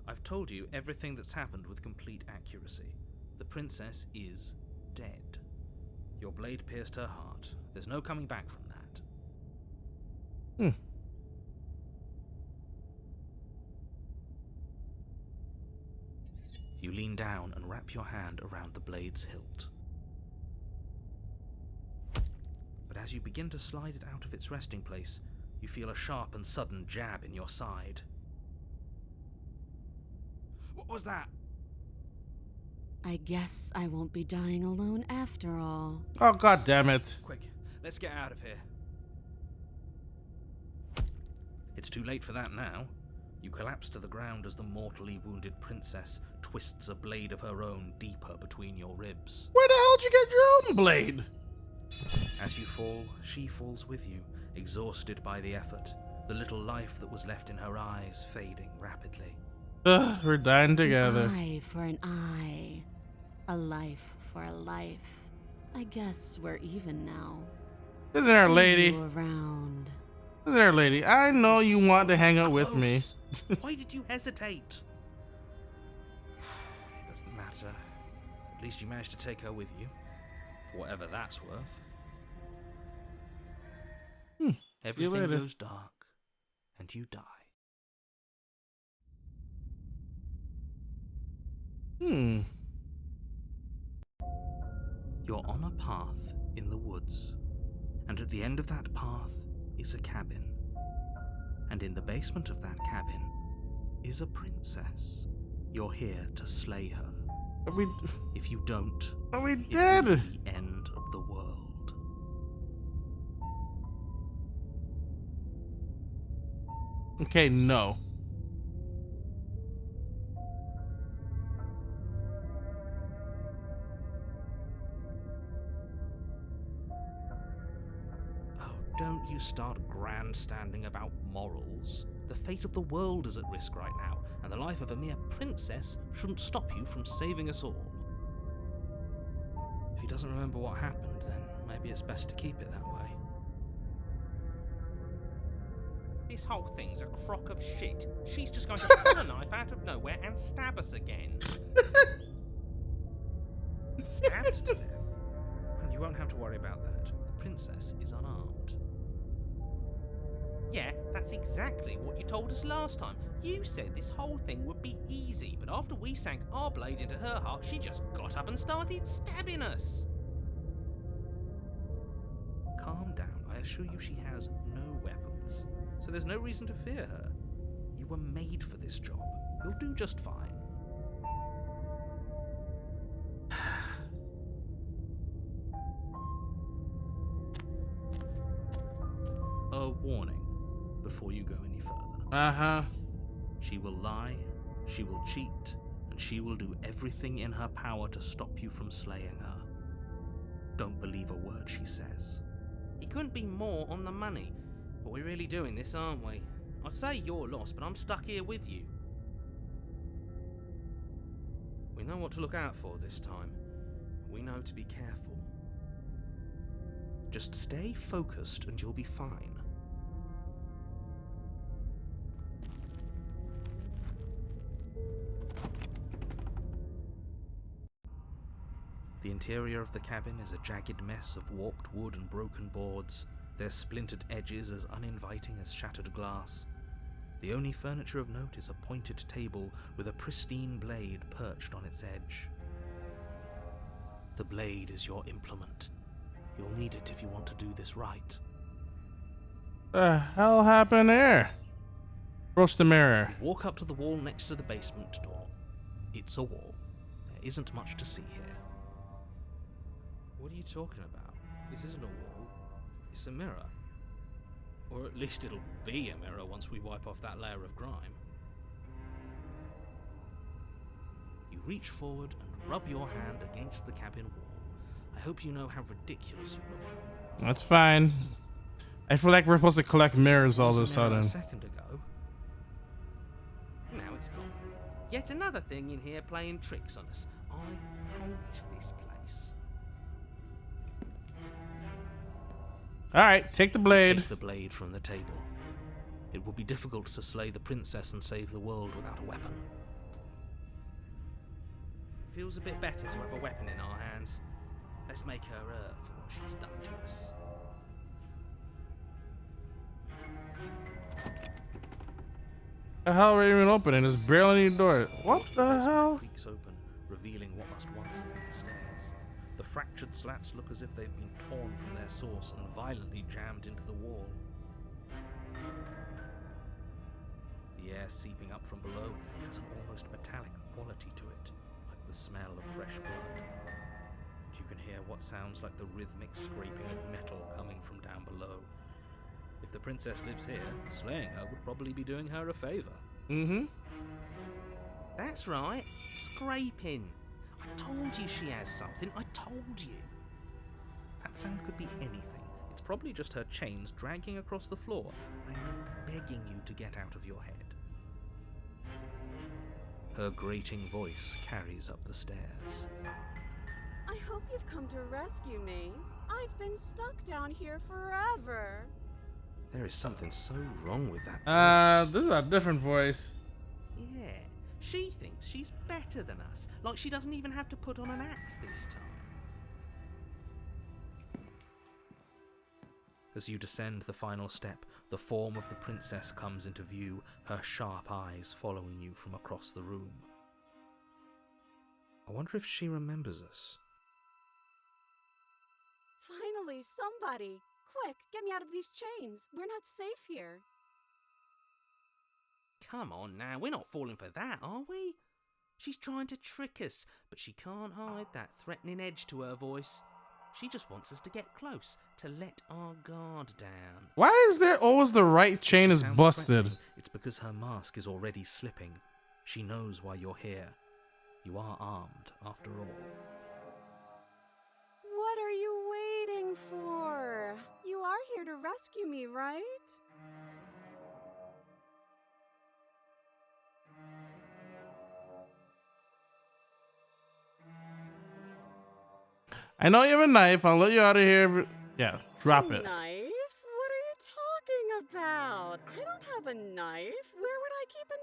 Speaker 2: I've told you everything that's happened with complete accuracy. The princess is dead. Your blade pierced her heart. There's no coming back from that. You lean down and wrap your hand around the blade's hilt. But as you begin to slide it out of its resting place, you feel a sharp and sudden jab in your side. What was that?
Speaker 3: I guess I won't be dying alone after all.
Speaker 1: Oh, god damn it.
Speaker 2: Quick, let's get out of here. It's too late for that now. You collapse to the ground as the mortally wounded princess twists a blade of her own deeper between your ribs.
Speaker 1: Where the hell did you get your own blade?
Speaker 2: As you fall, she falls with you, exhausted by the effort, the little life that was left in her eyes fading rapidly.
Speaker 1: Ugh, we're dying together.
Speaker 3: An eye for an eye. A life for a life. I guess we're even now.
Speaker 1: Isn't there,
Speaker 3: See
Speaker 1: lady?
Speaker 3: you around.
Speaker 1: Isn't there, lady? I know you want to hang out with me.
Speaker 2: Why did you hesitate? It doesn't matter. At least you managed to take her with you. For whatever that's worth. Everything
Speaker 1: later.
Speaker 2: goes dark, and you die. You're on a path in the woods, and at the end of that path is a cabin. And in the basement of that cabin is a princess. You're here to slay her.
Speaker 1: Are we...
Speaker 2: If you don't,
Speaker 1: Are we
Speaker 2: it
Speaker 1: dead?
Speaker 2: will be the end of the world.
Speaker 1: Okay, no.
Speaker 2: Oh, don't you start grandstanding about morals. The fate of the world is at risk right now, and the life of a mere princess shouldn't stop you from saving us all. If he doesn't remember what happened, then maybe it's best to keep it that way. This whole thing's a crock of shit. She's just going to pull a knife out of nowhere and stab us again. Stabbed to death? And you won't have to worry about that. The princess is unarmed. Yeah, that's exactly what you told us last time. You said this whole thing would be easy, but after we sank our blade into her heart, she just got up and started stabbing us. Calm down. I assure you she has no weapons, so there's no reason to fear her. You were made for this job. You'll do just fine. A warning before you go any further.
Speaker 1: Uh-huh.
Speaker 2: She will lie, she will cheat, and she will do everything in her power to stop you from slaying her. Don't believe a word she says. couldn't be more on the money. But we're really doing this, aren't we? I'd say you're lost, but I'm stuck here with you. We know what to look out for this time. We know to be careful. Just stay focused and you'll be fine. The interior of the cabin is a jagged mess of warped wood and broken boards, their splintered edges as uninviting as shattered glass. The only furniture of note is a pointed table with a pristine blade perched on its edge. The blade is your implement. You'll need it if you want to do this right.
Speaker 1: The hell happened there? Approach the mirror.
Speaker 2: Walk up to the wall next to the basement door. It's a wall. There isn't much to see here. What are you talking about? This isn't a wall. It's a mirror. Or at least it'll be a mirror once we wipe off that layer of grime. You reach forward and rub your hand against the cabin wall. I hope you know how ridiculous you look right now.
Speaker 1: That's fine. I feel like we're supposed to collect mirrors all of a
Speaker 2: There was a mirror
Speaker 1: sudden.
Speaker 2: a second ago. Now it's gone. Yet another thing in here playing tricks on us. I hate this place.
Speaker 1: Alright, take the blade.
Speaker 2: Take the blade from the table. It will be difficult to slay the princess and save the world without a weapon. It feels a bit better to have a weapon in our hands. Let's make her hurt for what she's done to us.
Speaker 1: The hell are we even opening? There's barely any door. What the hell?
Speaker 2: Creaks open, revealing what must once have been stairs. The fractured slats look as if they've been torn from their source and violently jammed into the wall. The air seeping up from below has an almost metallic quality to it, like the smell of fresh blood. And you can hear what sounds like the rhythmic scraping of metal coming from down below. If the princess lives here, slaying her would probably be doing her a favor.
Speaker 1: Mm-hmm.
Speaker 2: That's right, scraping. I told you she has something, I told you. That sound could be anything. It's probably just her chains dragging across the floor. I am begging you to get out of your head. Her grating voice carries up the stairs.
Speaker 3: I hope you've come to rescue me. I've been stuck down here forever.
Speaker 2: There is something so wrong with that voice.
Speaker 1: This is a different voice.
Speaker 2: Yeah, she thinks she's better than us, like she doesn't even have to put on an act this time. As you descend the final step, the form of the princess comes into view, her sharp eyes following you from across the room. I wonder if she remembers us.
Speaker 3: Finally, somebody! Quick, get me out of these chains. We're not safe here.
Speaker 2: Come on now, we're not falling for that, are we? She's trying to trick us, but she can't hide that threatening edge to her voice. She just wants us to get close, to let our guard down.
Speaker 1: Why is there always the right chain is
Speaker 2: Sounds
Speaker 1: busted?
Speaker 2: threatening. It's because her mask is already slipping. She knows why you're here. You are armed, after all.
Speaker 3: What are you waiting for? You are here to rescue me, right?
Speaker 1: I know you have a knife. I'll let you out of here. Yeah, drop it.
Speaker 3: Knife? What are you talking about? I don't have a knife. Where would I keep a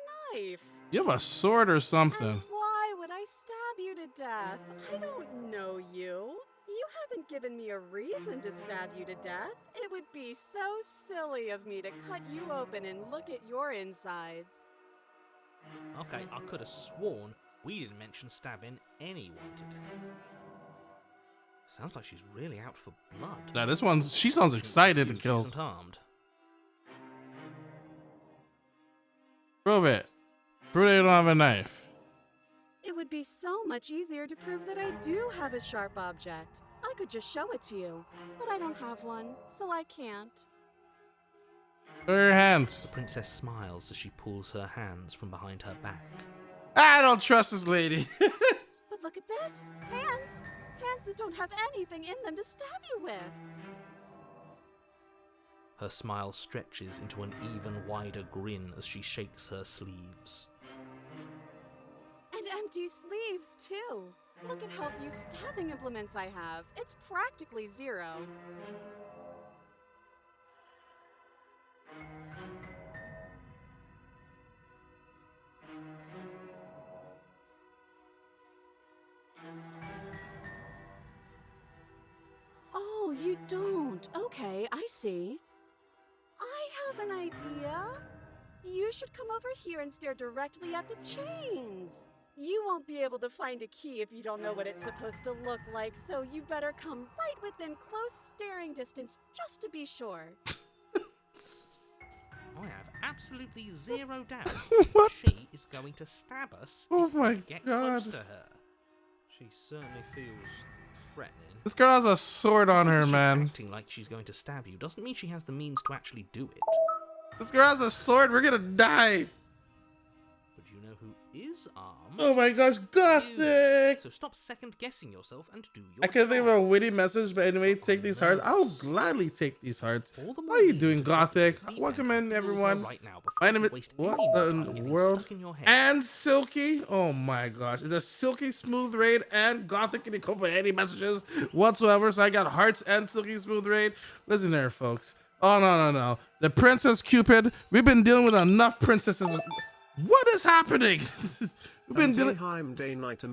Speaker 3: knife?
Speaker 1: You have a sword or something.
Speaker 3: And why would I stab you to death? I don't know you. You haven't given me a reason to stab you to death. It would be so silly of me to cut you open and look at your insides.
Speaker 2: Okay, I could have sworn we didn't mention stabbing anyone to death. Sounds like she's really out for blood.
Speaker 1: Now this one, she sounds excited to
Speaker 2: She
Speaker 1: kill.
Speaker 2: isn't armed.
Speaker 1: Prove it. Prove that you don't have a knife.
Speaker 3: It would be so much easier to prove that I do have a sharp object. I could just show it to you, but I don't have one, so I can't.
Speaker 1: Show your hands.
Speaker 2: The princess smiles as she pulls her hands from behind her back.
Speaker 1: I don't trust this lady.
Speaker 3: But look at this! Hands! Hands that don't have anything in them to stab you with!
Speaker 2: Her smile stretches into an even wider grin as she shakes her sleeves.
Speaker 3: And empty sleeves, too. Look at how few stabbing implements I have. It's practically zero. Oh, you don't. Okay, I see. I have an idea. You should come over here and stare directly at the chains. You won't be able to find a key if you don't know what it's supposed to look like, so you better come right within close staring distance just to be sure.
Speaker 2: I have absolutely zero doubt
Speaker 1: What?
Speaker 2: she is going to stab us
Speaker 1: Oh
Speaker 2: if
Speaker 1: my
Speaker 2: we get
Speaker 1: God.
Speaker 2: close to her. She certainly feels threatening.
Speaker 1: This girl has a sword on her,
Speaker 2: She's
Speaker 1: man.
Speaker 2: acting like she's going to stab you doesn't mean she has the means to actually do it.
Speaker 1: This girl has a sword. We're gonna die.
Speaker 2: But you know who is armed?
Speaker 1: Oh my gosh,
Speaker 2: You.
Speaker 1: Gothic!
Speaker 2: So stop second guessing yourself and do your
Speaker 1: I can't think of
Speaker 2: job.
Speaker 1: a witty message, but anyway, take these hearts. I'll gladly take these hearts.
Speaker 2: All the
Speaker 1: How
Speaker 2: more
Speaker 1: are you
Speaker 2: reason
Speaker 1: doing,
Speaker 2: to
Speaker 1: Gothic?
Speaker 2: take the
Speaker 1: Welcome
Speaker 2: beat
Speaker 1: in,
Speaker 2: and
Speaker 1: everyone.
Speaker 2: over right now before
Speaker 1: My
Speaker 2: you
Speaker 1: name is
Speaker 2: waste
Speaker 1: what
Speaker 2: any more
Speaker 1: in
Speaker 2: time
Speaker 1: the
Speaker 2: getting
Speaker 1: world?
Speaker 2: stuck in your head.
Speaker 1: And Silky. Oh my gosh, it's a Silky Smooth Raid and Gothic. Can you come with any messages whatsoever? So I got hearts and Silky Smooth Raid. Listen there, folks. Oh no. The Princess Cupid. We've been dealing with enough princesses. What is happening? We've been dealing.
Speaker 5: Day night.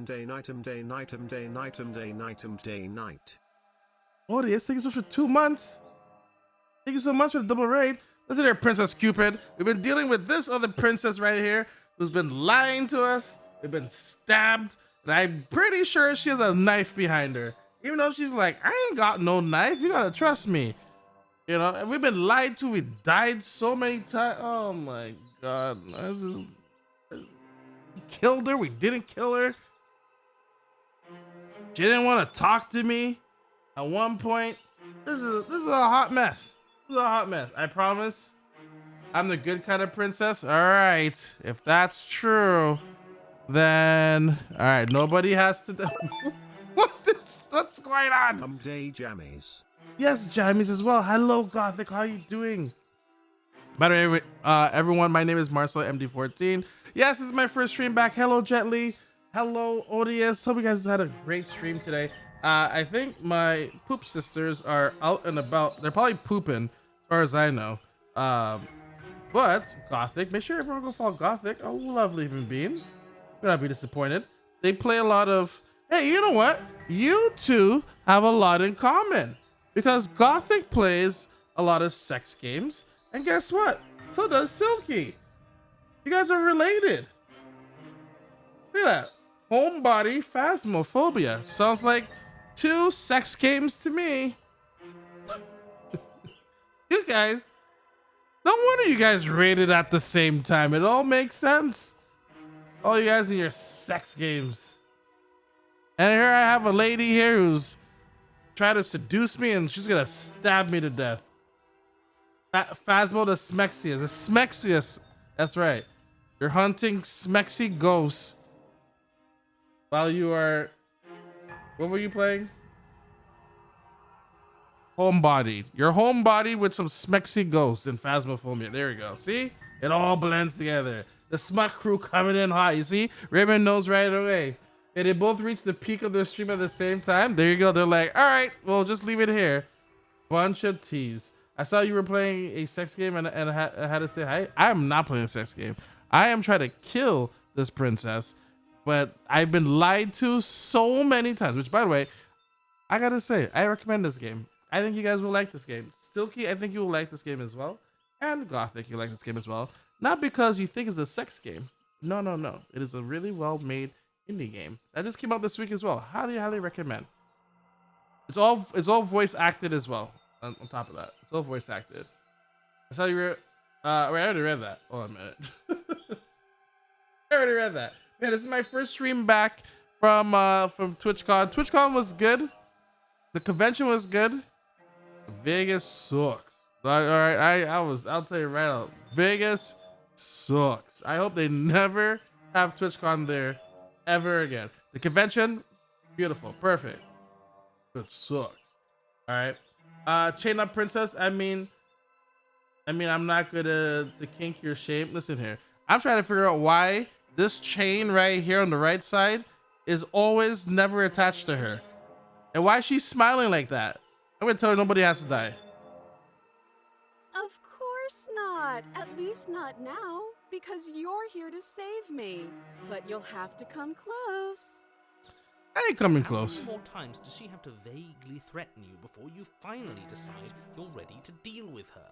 Speaker 1: Audience, thank you so much for 2 months. Thank you so much for the double raid. Listen here, Princess Cupid. We've been dealing with this other princess right here who's been lying to us. We've been stabbed. And I'm pretty sure she has a knife behind her. Even though she's like, I ain't got no knife. You gotta trust me. You know, and we've been lied to. We died so many times. Oh my God. We killed her. We didn't kill her. She didn't want to talk to me at one point. This is a hot mess. This is a hot mess. I promise. I'm the good kind of princess. All right. If that's true, then all right. Nobody has to. What's going on?
Speaker 5: Day jammies.
Speaker 1: Yes, Jammies as well. Hello, Gothic. How you doing? By the way, everyone, my name is Marcel MD14. Yes, this is my first stream back. Hello, Jetly. Hello, ODS. Hope you guys had a great stream today. I think my poop sisters are out and about. They're probably pooping, as far as I know. But Gothic, make sure everyone go follow Gothic. Oh, lovely human being. Would not be disappointed. They play a lot of. Hey, you know what? You two have a lot in common because Gothic plays a lot of sex games, and guess what? So does Silky. You guys are related. Look at that. Homebody phasmophobia. Sounds like 2 sex games to me. You guys, no wonder you guys rated at the same time. It all makes sense. All you guys in your sex games. And here I have a lady here who's trying to seduce me and she's gonna stab me to death. Phasmo the Smexius. The Smexius. That's right. You're hunting Smexy ghosts. While you are, what were you playing? Homebodied. You're homebodied with some Smexy ghosts and Phasmophobia. There we go. See? It all blends together. The Smut crew coming in hot. You see? Raymond knows right away. And they both reach the peak of their stream at the same time. There you go. They're like, all right, well, just leave it here. Bunch of teas. I saw you were playing a sex game and I had to say hi. I am not playing a sex game. I am trying to kill this princess. But I've been lied to so many times, which, by the way, I gotta say, I recommend this game. I think you guys will like this game. Silky, I think you will like this game as well. And Gothic, you like this game as well. Not because you think it's a sex game. No. It is a really well-made indie game that just came out this week as well. Highly recommend. It's all voice acted as well. On top of that, it's all voice acted. I saw you were. Wait, I already read that. Hold on a minute. I already read that. Man, this is my first stream back from TwitchCon. TwitchCon was good. The convention was good. Vegas sucks. All right, I'll tell you right out. Vegas sucks. I hope they never have TwitchCon there ever again. The convention, beautiful, perfect. It sucks. All right. Chain Up Princess. I mean, I mean, I'm not gonna to kink your shame. Listen here. I'm trying to figure out why this chain right here on the right side is always never attached to her. And why she's smiling like that. I'm gonna tell her nobody has to die.
Speaker 3: Of course not. At least not now, because you're here to save me. But you'll have to come close.
Speaker 1: I ain't coming
Speaker 2: How
Speaker 1: close.
Speaker 2: many more times does she have to vaguely threaten you before you finally decide you're ready to deal with her?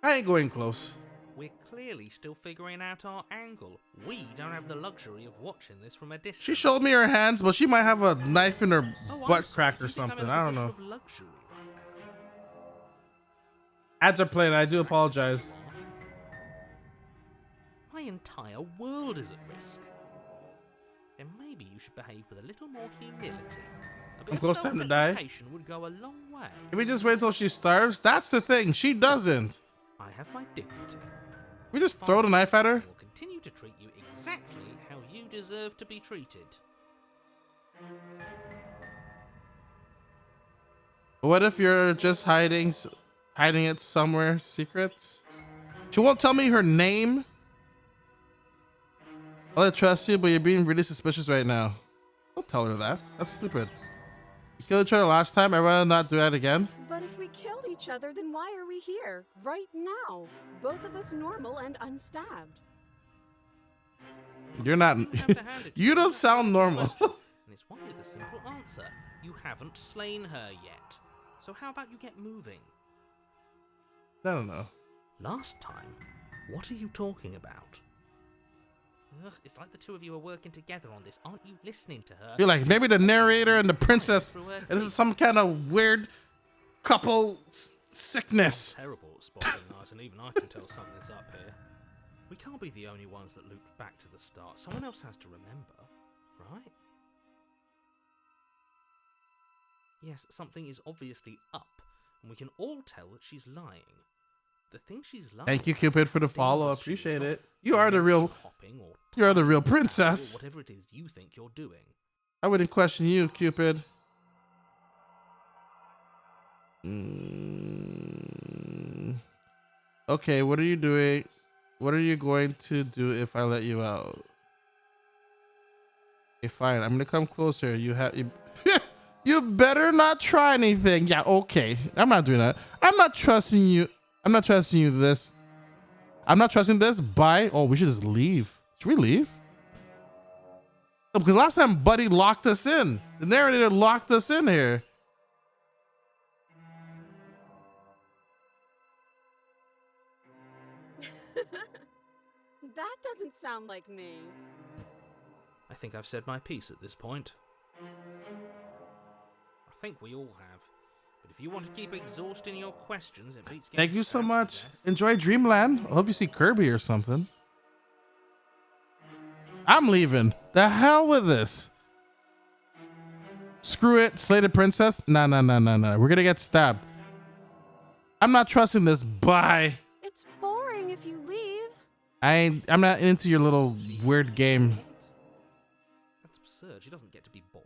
Speaker 1: I ain't going close.
Speaker 2: We're clearly still figuring out our angle. We don't have the luxury of watching this from a distance.
Speaker 1: She showed me her hands, but she might have a knife in her
Speaker 2: Oh, I'm
Speaker 1: butt
Speaker 2: sorry.
Speaker 1: crack or
Speaker 2: You think I'm
Speaker 1: something.
Speaker 2: in a
Speaker 1: I don't
Speaker 2: position
Speaker 1: know.
Speaker 2: of luxury right
Speaker 1: Ads are playing. I do apologize.
Speaker 2: now? My entire world is at risk. Then maybe you should behave with a little more humility. A bit
Speaker 1: I'm
Speaker 2: of
Speaker 1: close time to die.
Speaker 2: self-deprecation would go a long way.
Speaker 1: If we just wait till she starves, that's the thing. She doesn't.
Speaker 2: I have my dignity.
Speaker 1: We just throw the knife at her.
Speaker 2: I will continue to treat you exactly how you deserve to be treated.
Speaker 1: What if you're just hiding it somewhere secret? She won't tell me her name. I'll trust you, but you're being really suspicious right now. Don't tell her that. That's stupid. You killed each other last time. I'd rather not do that again.
Speaker 3: But if we killed each other, then why are we here? Right now. Both of us normal and unstabbed.
Speaker 1: You're not.
Speaker 2: You have to hand it to
Speaker 1: You
Speaker 2: me.
Speaker 1: don't sound normal.
Speaker 2: And it's one with a simple answer. You haven't slain her yet. So how about you get moving?
Speaker 1: I don't know.
Speaker 2: Last time, what are you talking about? Ugh, it's like the two of you are working together on this. Aren't you listening to her?
Speaker 1: You're like, maybe the narrator and the princess. And this is some kind of weird couple sickness.
Speaker 2: Terrible at spotting lies, and even I can tell something's up here. We can't be the only ones that looped back to the start. Someone else has to remember, right? Yes, something is obviously up, and we can all tell that she's lying. The thing she's lying.
Speaker 1: Thank you, Cupid, for the follow.
Speaker 2: dangerous.
Speaker 1: Appreciate
Speaker 2: She's
Speaker 1: it.
Speaker 2: not
Speaker 1: You are the real.
Speaker 2: hopping or
Speaker 1: You're the real
Speaker 2: tying
Speaker 1: princess.
Speaker 2: or whatever it is you think you're doing.
Speaker 1: I wouldn't question you, Cupid. Mm. Okay, what are you doing? What are you going to do if I let you out? Okay, fine. I'm gonna come closer. You have you, you better not try anything. Yeah, okay. I'm not doing that. I'm not trusting you. I'm not trusting you this. I'm not trusting this. Bye. Oh, we should just leave. Should we leave? No, because last time Buddy locked us in. The narrator locked us in here.
Speaker 3: That doesn't sound like me.
Speaker 2: I think I've said my piece at this point. I think we all have. But if you want to keep exhausting your questions, it beats getting
Speaker 1: Thank you so
Speaker 2: stabbed to
Speaker 1: much.
Speaker 2: death.
Speaker 1: Enjoy Dreamland. I hope you see Kirby or something. I'm leaving. The hell with this. Screw it. Slated Princess. Nah. We're gonna get stabbed. I'm not trusting this. Bye.
Speaker 3: It's boring if you leave.
Speaker 1: I'm not into your little weird game.
Speaker 2: What? That's absurd. She doesn't get to be bored.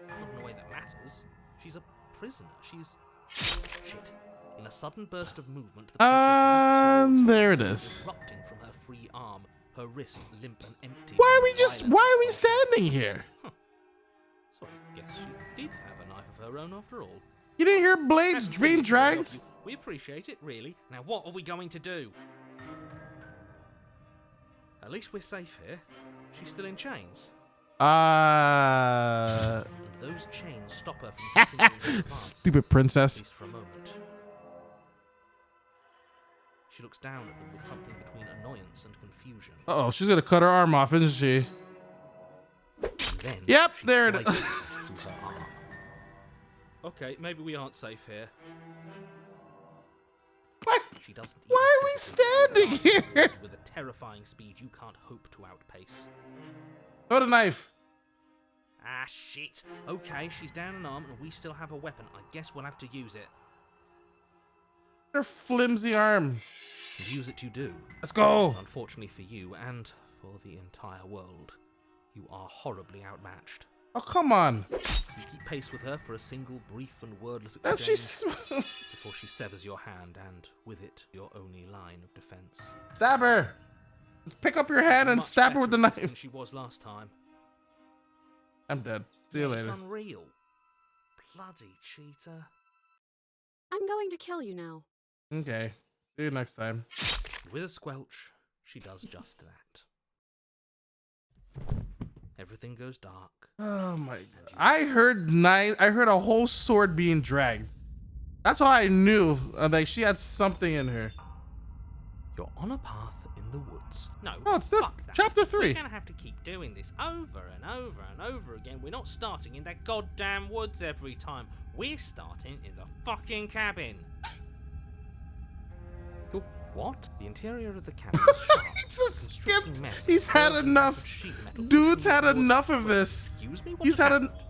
Speaker 2: Not in a way that matters. She's a prisoner. She's... Shit. In a sudden burst of movement, the princess
Speaker 1: There it is.
Speaker 2: erupting from her free arm, her wrist limp and empty.
Speaker 1: Why
Speaker 2: from violent
Speaker 1: are we
Speaker 2: explosion.
Speaker 1: standing here?
Speaker 2: So I guess she did have a knife of her own after all.
Speaker 1: You didn't hear blades
Speaker 2: That's
Speaker 1: being
Speaker 2: really very
Speaker 1: dragged?
Speaker 2: of you. We appreciate it, really. Now what are we going to do? At least we're safe here. She's still in chains. And those chains stop her from continuing to advance,
Speaker 1: Stupid
Speaker 2: at
Speaker 1: princess.
Speaker 2: least for a moment. She looks down at them with something between annoyance and confusion.
Speaker 1: Uh-oh, she's gonna cut her arm off, isn't she?
Speaker 2: And then
Speaker 1: Yep,
Speaker 2: she
Speaker 1: there it
Speaker 2: slices through her arm. Okay, maybe we aren't safe here.
Speaker 1: What?
Speaker 2: She doesn't even
Speaker 1: Why are we
Speaker 2: hesitate to
Speaker 1: standing here?
Speaker 2: with a terrifying speed you can't hope to outpace.
Speaker 1: Throw the knife.
Speaker 2: Ah, shit. Okay, she's down an arm and we still have a weapon. I guess we'll have to use it.
Speaker 1: Her flimsy arm.
Speaker 2: And use it you do.
Speaker 1: Let's go.
Speaker 2: Unfortunately for you and for the entire world, you are horribly outmatched.
Speaker 1: Oh, come on.
Speaker 2: You keep pace with her for a single brief and wordless
Speaker 1: That
Speaker 2: exchange
Speaker 1: she's
Speaker 2: before she severs your hand and, with it, your only line of defense.
Speaker 1: stab her. Just pick up your hand and
Speaker 2: Much
Speaker 1: stab her with the
Speaker 2: better at this than
Speaker 1: knife.
Speaker 2: she was last time.
Speaker 1: I'm dead. See you
Speaker 2: It's
Speaker 1: later.
Speaker 2: unreal. Bloody cheater.
Speaker 3: I'm going to kill you now.
Speaker 1: Okay. See you next time.
Speaker 2: With a squelch, she does just that. Everything goes dark.
Speaker 1: Oh my god. I heard a whole sword being dragged. That's how I knew like she had something in her.
Speaker 2: You're on a path in the woods. No,
Speaker 1: Oh, it's the
Speaker 2: fuck that.
Speaker 1: chapter
Speaker 2: We're
Speaker 1: 3.
Speaker 2: gonna have to keep doing this over and over and over again. We're not starting in that goddamn woods every time. We're starting in the fucking cabin. Your what? The interior of the cabin is sharp,
Speaker 1: He just
Speaker 2: constricting
Speaker 1: skipped.
Speaker 2: mess of
Speaker 1: He's had
Speaker 2: curved and
Speaker 1: enough.
Speaker 2: battered sheet metal
Speaker 1: Dude's
Speaker 2: between
Speaker 1: had
Speaker 2: boards.
Speaker 1: enough of
Speaker 2: Wait,
Speaker 1: this.
Speaker 2: Excuse me? What
Speaker 1: He's
Speaker 2: just
Speaker 1: had
Speaker 2: happened?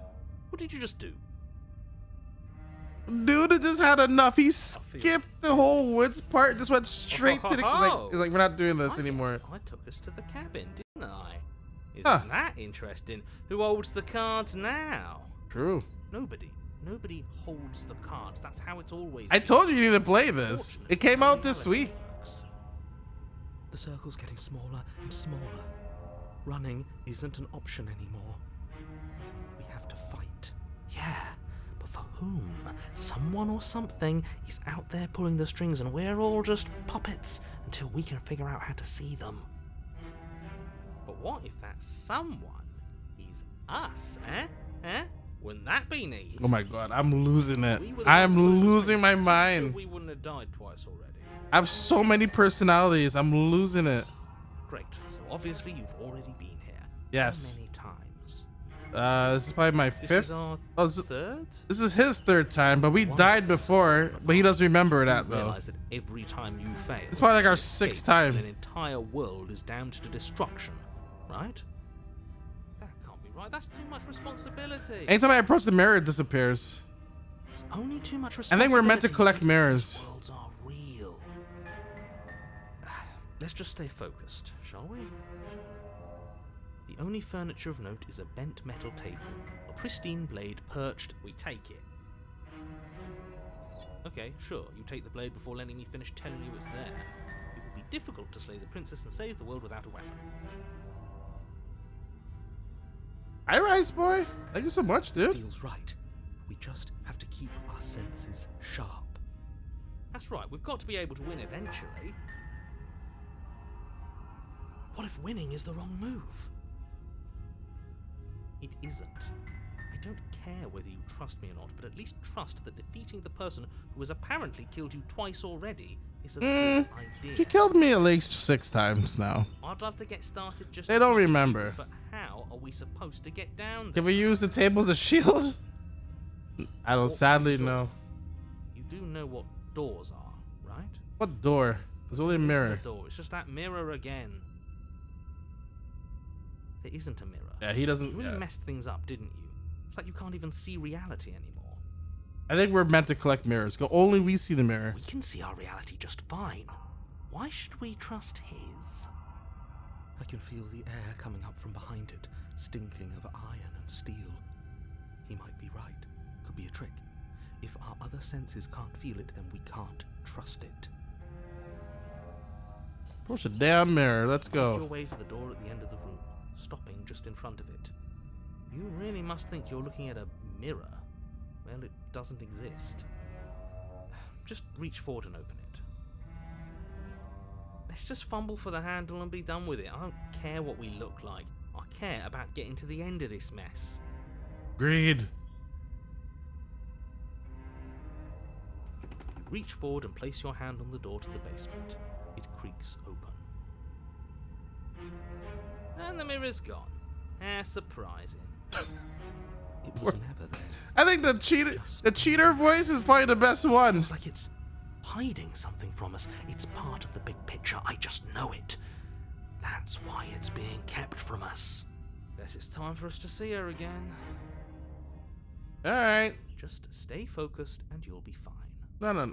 Speaker 2: What did you just do?
Speaker 1: Dude just had enough. He
Speaker 2: feel-
Speaker 1: skipped the whole woods part. Just went straight to the. He's like, we're not doing this anymore.
Speaker 2: I took us to the cabin, didn't I? Isn't
Speaker 1: Huh.
Speaker 2: that interesting? Who holds the cards now?
Speaker 1: True.
Speaker 2: Nobody. Nobody holds the cards. That's how it's always
Speaker 1: I
Speaker 2: been.
Speaker 1: told you you need to play this.
Speaker 2: Fortunately,
Speaker 1: It came out this
Speaker 2: reality
Speaker 1: week.
Speaker 2: works. The circle's getting smaller and smaller. Running isn't an option anymore. We have to fight. Yeah, but for whom? Someone or something is out there pulling the strings and we're all just puppets until we can figure out how to see them. But what if that someone is us, eh? Eh? Wouldn't that be neat?
Speaker 1: Oh my god, I'm losing it.
Speaker 2: We were the ones
Speaker 1: I'm
Speaker 2: who pulled the
Speaker 1: losing my
Speaker 2: strings.
Speaker 1: mind.
Speaker 2: We wouldn't have died twice already.
Speaker 1: I have so many personalities. I'm losing it.
Speaker 2: Great. So obviously you've already been here.
Speaker 1: Yes.
Speaker 2: How many times?
Speaker 1: This is probably my
Speaker 2: This
Speaker 1: fifth.
Speaker 2: is our
Speaker 1: Oh, this is-
Speaker 2: third?
Speaker 1: This is his third time, but we
Speaker 2: Why?
Speaker 1: died before. But he doesn't remember that though.
Speaker 2: Realize that every time you fail,
Speaker 1: It's probably like our
Speaker 2: you
Speaker 1: sixth
Speaker 2: escape
Speaker 1: time.
Speaker 2: and an entire world is damned to destruction, right? That can't be right. That's too much responsibility.
Speaker 1: Anytime I approach the mirror, it disappears.
Speaker 2: It's only too much
Speaker 1: I
Speaker 2: responsibility.
Speaker 1: think we're meant to collect
Speaker 2: if
Speaker 1: mirrors.
Speaker 2: these worlds are real. Let's just stay focused, shall we? The only furniture of note is a bent metal table. A pristine blade perched. We take it. Okay, sure. You take the blade before letting me finish telling you it's there. It would be difficult to slay the princess and save the world without a weapon.
Speaker 1: Hi, Rice Boy. Thank you so much, dude.
Speaker 2: Feels right. We just have to keep our senses sharp. That's right. We've got to be able to win eventually. What if winning is the wrong move? It isn't. I don't care whether you trust me or not, but at least trust that defeating the person who has apparently killed you twice already is a good idea.
Speaker 1: She killed me at least 6 times now.
Speaker 2: I'd love to get started just
Speaker 1: They
Speaker 2: as
Speaker 1: don't
Speaker 2: much as you,
Speaker 1: remember.
Speaker 2: but how are we supposed to get down there?
Speaker 1: Can we use the table as a shield? I don't.
Speaker 2: What
Speaker 1: Sadly,
Speaker 2: door?
Speaker 1: no.
Speaker 2: You do know what doors are, right?
Speaker 1: What door? There's only a
Speaker 2: There isn't
Speaker 1: mirror.
Speaker 2: a door. It's just that mirror again. There isn't a mirror.
Speaker 1: Yeah, he doesn't.
Speaker 2: You really
Speaker 1: Yeah.
Speaker 2: messed things up, didn't you? It's like you can't even see reality anymore.
Speaker 1: I think we're meant to collect mirrors. Go. Only we see the mirror.
Speaker 2: We can see our reality just fine. Why should we trust his? I can feel the air coming up from behind it, stinking of iron and steel. He might be right. Could be a trick. If our other senses can't feel it, then we can't trust it.
Speaker 1: Push a damn mirror. Let's
Speaker 2: Make your
Speaker 1: go.
Speaker 2: way to the door at the end of the room, stopping just in front of it. You really must think you're looking at a mirror. Well, it doesn't exist. Just reach forward and open it. Let's just fumble for the handle and be done with it. I don't care what we look like. I care about getting to the end of this mess.
Speaker 1: Greed.
Speaker 2: You reach forward and place your hand on the door to the basement. It creaks open. And the mirror's gone. How surprising. It was never there.
Speaker 1: I think the cheater voice is probably the best one.
Speaker 2: Feels like it's hiding something from us. It's part of the big picture. I just know it. That's why it's being kept from us. Guess it's time for us to see her again.
Speaker 1: All right.
Speaker 2: Just stay focused and you'll be fine.
Speaker 1: No.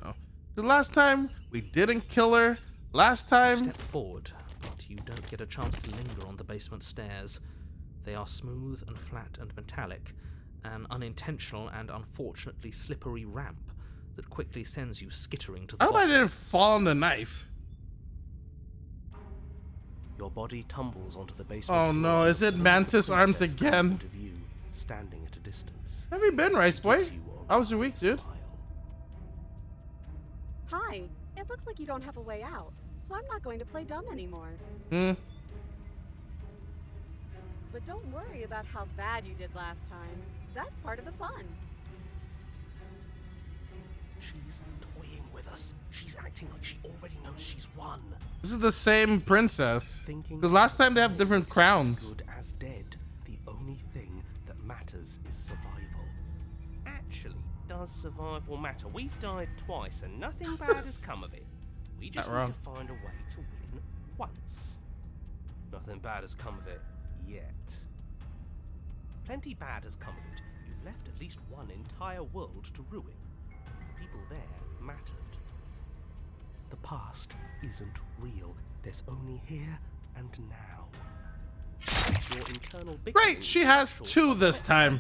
Speaker 1: The last time we didn't kill her. Last time.
Speaker 2: Step forward, but you don't get a chance to linger on the basement stairs. They are smooth and flat and metallic, an unintentional and unfortunately slippery ramp that quickly sends you skittering to the
Speaker 1: I hope I
Speaker 2: bottom.
Speaker 1: didn't fall on the knife.
Speaker 4: Your body tumbles onto the basement
Speaker 1: Oh no,
Speaker 4: floor
Speaker 1: is it
Speaker 4: and the
Speaker 1: Mantis arms
Speaker 4: princess
Speaker 1: again?
Speaker 4: comes into view, standing at a distance.
Speaker 1: Have you been, Rice Boy?
Speaker 4: Gives you a
Speaker 1: How was your week, dude?
Speaker 4: smile.
Speaker 3: Hi. It looks like you don't have a way out, so I'm not going to play dumb anymore.
Speaker 1: Hmm.
Speaker 3: But don't worry about how bad you did last time. That's part of the fun.
Speaker 4: She's toying with us. She's acting like she already knows she's won.
Speaker 1: This is the same princess.
Speaker 4: Thinking
Speaker 1: Because last time they have different
Speaker 4: she's
Speaker 1: crowns.
Speaker 4: As good as dead. The only thing that matters is survival.
Speaker 2: Actually, does survival matter? We've died twice and nothing bad has come of it. We just
Speaker 1: Not
Speaker 2: need
Speaker 1: wrong.
Speaker 2: to find a way to win once. Nothing bad has come of it yet. Plenty bad has come of it. You've left at least one entire world to ruin. The people there mattered.
Speaker 4: The past isn't real. There's only here and now.
Speaker 2: Your internal
Speaker 1: Great, she has two this time.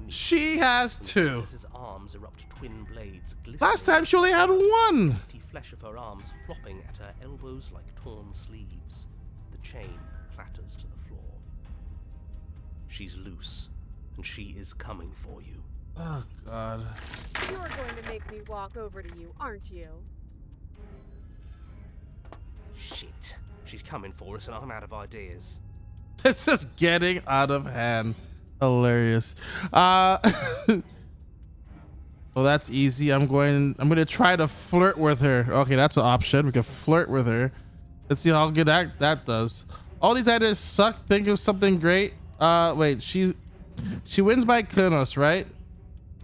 Speaker 1: She has
Speaker 2: The
Speaker 1: two.
Speaker 2: princess's arms erupt twin blades,
Speaker 1: Last time she only had one.
Speaker 2: The flesh of her arms flopping at her elbows like torn sleeves. The chain clatters to the floor. She's loose, and she is coming for you.
Speaker 1: Oh god.
Speaker 3: You're going to make me walk over to you, aren't you?
Speaker 2: Shit. She's coming for us, and I'm out of ideas.
Speaker 1: This is getting out of hand. Hilarious. Well, that's easy. I'm gonna try to flirt with her. Okay, that's an option. We can flirt with her. Let's see how good that does. All these ideas suck. Think of something great. Wait, she wins by Klinos, right?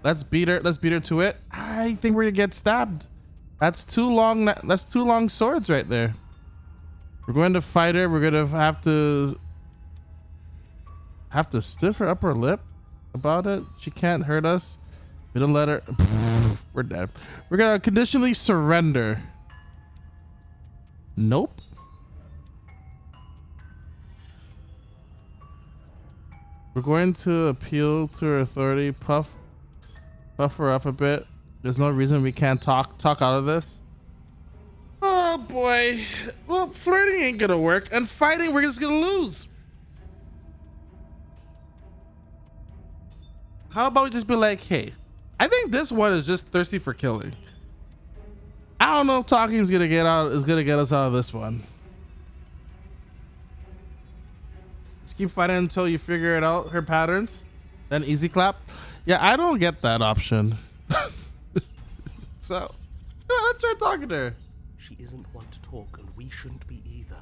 Speaker 1: Let's beat her. Let's beat her to it. I think we're gonna get stabbed. That's two long swords right there. We're going to fight her. We're gonna have to stiff her upper lip about it. She can't hurt us. We don't let her. We're dead. We're gonna conditionally surrender. Nope. We're going to appeal to her authority. Puff her up a bit. There's no reason we can't talk out of this. Oh boy. Well, flirting ain't gonna work, and fighting we're just gonna lose. How about we just be like, hey, I think this one is just thirsty for killing. I don't know if talking is gonna get us out of this one. Just keep fighting until you figure it out, her patterns. Then easy clap. Yeah, I don't get that option. So, yeah, let's try talking to her.
Speaker 4: She isn't one to talk, and we shouldn't be either.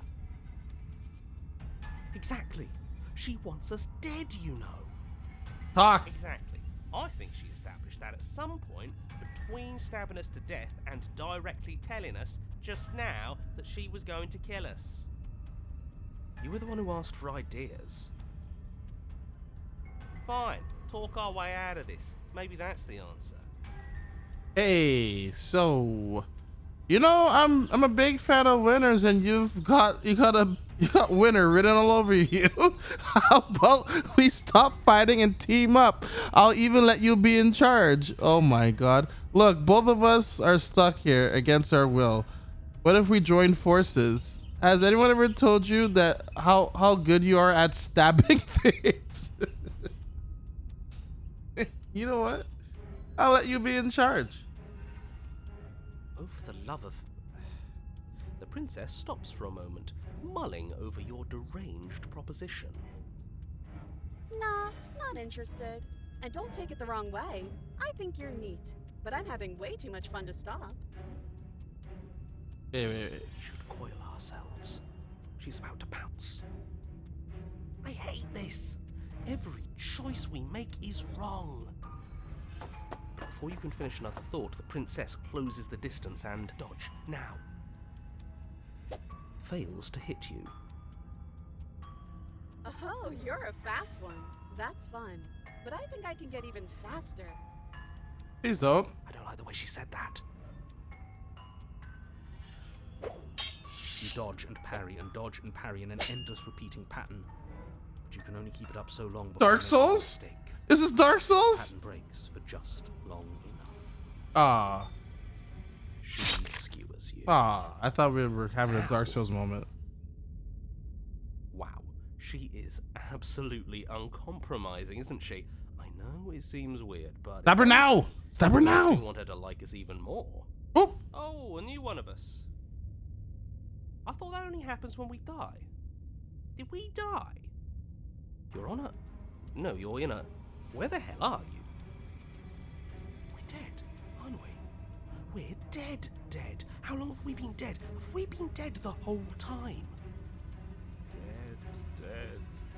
Speaker 2: Exactly. She wants us dead, you know.
Speaker 1: Talk.
Speaker 2: Exactly. I think she established that at some point between stabbing us to death and directly telling us just now that she was going to kill us. You were the one who asked for ideas. Fine. Talk our way out of this. Maybe that's the answer.
Speaker 1: Hey, so you know I'm a big fan of winners, and you got winner written all over you. How about we stop fighting and team up? I'll even let you be in charge. Oh my god. Look, both of us are stuck here against our will. What if we join forces? Has anyone ever told you that how good you are at stabbing things? You know what? I'll let you be in charge.
Speaker 2: Oh, for the love of... The princess stops for a moment, mulling over your deranged proposition.
Speaker 3: Nah, not interested. And don't take it the wrong way. I think you're neat, but I'm having way too much fun to stop.
Speaker 1: Wait.
Speaker 4: We should coil ourselves. She's about to pounce.
Speaker 2: I hate this. Every choice we make is wrong. Before you can finish another thought, the princess closes the distance and dodge now. Fails to hit you.
Speaker 3: Oh, you're a fast one. That's fun. But I think I can get even faster.
Speaker 1: Please don't.
Speaker 4: I don't like the way she said that.
Speaker 2: You dodge and parry in an endless repeating pattern. but you can only keep it up so long before
Speaker 1: Dark
Speaker 2: you make a
Speaker 1: Souls?
Speaker 2: mistake.
Speaker 1: Is this Dark Souls?
Speaker 2: Pattern breaks for just long enough.
Speaker 1: Ah,
Speaker 2: She skewers you.
Speaker 1: I thought we were having a Dark Souls moment.
Speaker 6: Wow, she is absolutely uncompromising, isn't she? I know it seems weird, but...
Speaker 1: Stab her now! Stab her
Speaker 6: I
Speaker 1: now!
Speaker 6: want her to like us even more.
Speaker 1: Oh!
Speaker 6: Oh, a new one of us. I thought that only happens when we die. Did we die? You're on a... No, you're in a... Where the hell are you? We're dead, aren't we? We're dead. How long have we been dead? Have we been dead the whole time?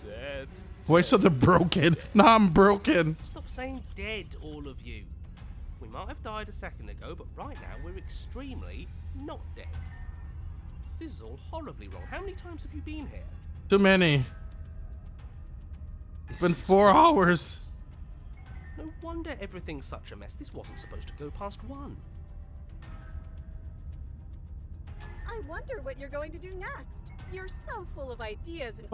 Speaker 6: Dead.
Speaker 1: Voice of the broken. Nah, I'm broken.
Speaker 6: Stop saying dead, all of you. We might have died a second ago, but right now we're extremely not dead. This is all horribly wrong. How many times have you been here?
Speaker 1: Too many. It's been 4 hours.
Speaker 6: No wonder everything's such a mess. This wasn't supposed to go past 1.
Speaker 3: I wonder what you're going to do next. You're so full of ideas and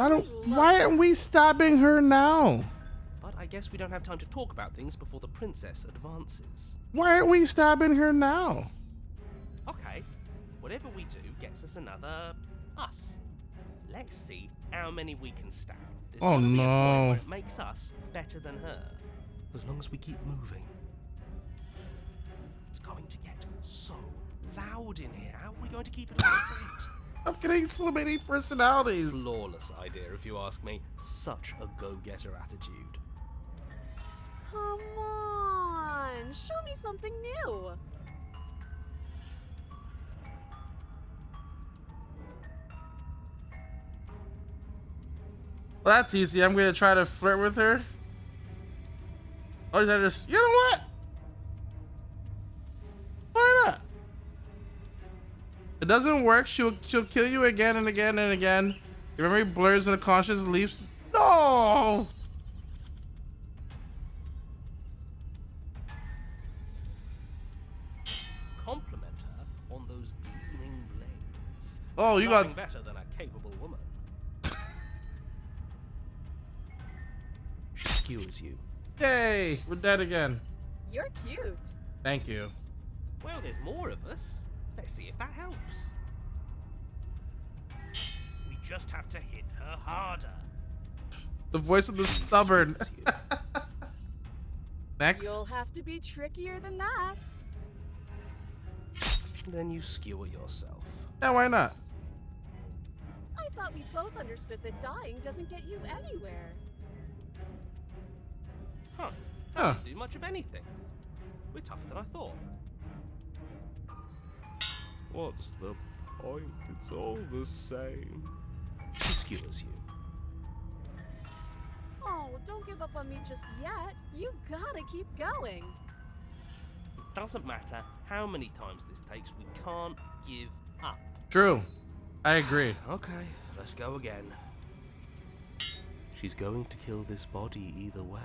Speaker 1: Why aren't we stabbing her now?
Speaker 6: But I guess we don't have time to talk about things before the princess advances.
Speaker 1: Why aren't we stabbing her now?
Speaker 6: Okay, whatever we do gets us another us. Let's see how many we can stab. There's
Speaker 1: Oh,
Speaker 6: gotta be a point
Speaker 1: no.
Speaker 6: where it makes us better than her. As long as we keep moving. It's going to get so loud in here. How are we going to keep it all straight?
Speaker 1: I'm getting so many personalities.
Speaker 6: Flawless idea, if you ask me. Such a go-getter attitude.
Speaker 3: Come on, show me something new.
Speaker 1: Well, that's easy. I'm gonna try to flirt with her. Or is that just, you know what? Why not? It doesn't work. She'll kill you again and again and again. Your memory blurs and the conscience leaps. No.
Speaker 6: Compliment her on those gleaming blades.
Speaker 1: Oh, you
Speaker 6: Nothing
Speaker 1: got.
Speaker 6: better than a capable woman. She skewers you.
Speaker 1: Yay! We're dead again.
Speaker 3: You're cute.
Speaker 1: Thank you.
Speaker 6: Well, there's more of us. Let's see if that helps.
Speaker 4: We just have to hit her harder.
Speaker 1: The voice of the stubborn.
Speaker 6: Skewers you.
Speaker 1: Next.
Speaker 3: You'll have to be trickier than that.
Speaker 6: Then you skewer yourself.
Speaker 1: Yeah, why not?
Speaker 3: I thought we both understood that dying doesn't get you anywhere.
Speaker 6: Huh.
Speaker 1: Huh.
Speaker 6: Doesn't do much of anything. We're tougher than I thought. What's the point? It's all the same. She skewers you.
Speaker 3: Oh, don't give up on me just yet. You gotta keep going.
Speaker 6: It doesn't matter how many times this takes, we can't give up.
Speaker 1: True. I agree.
Speaker 6: Okay, let's go again. She's going to kill this body either way.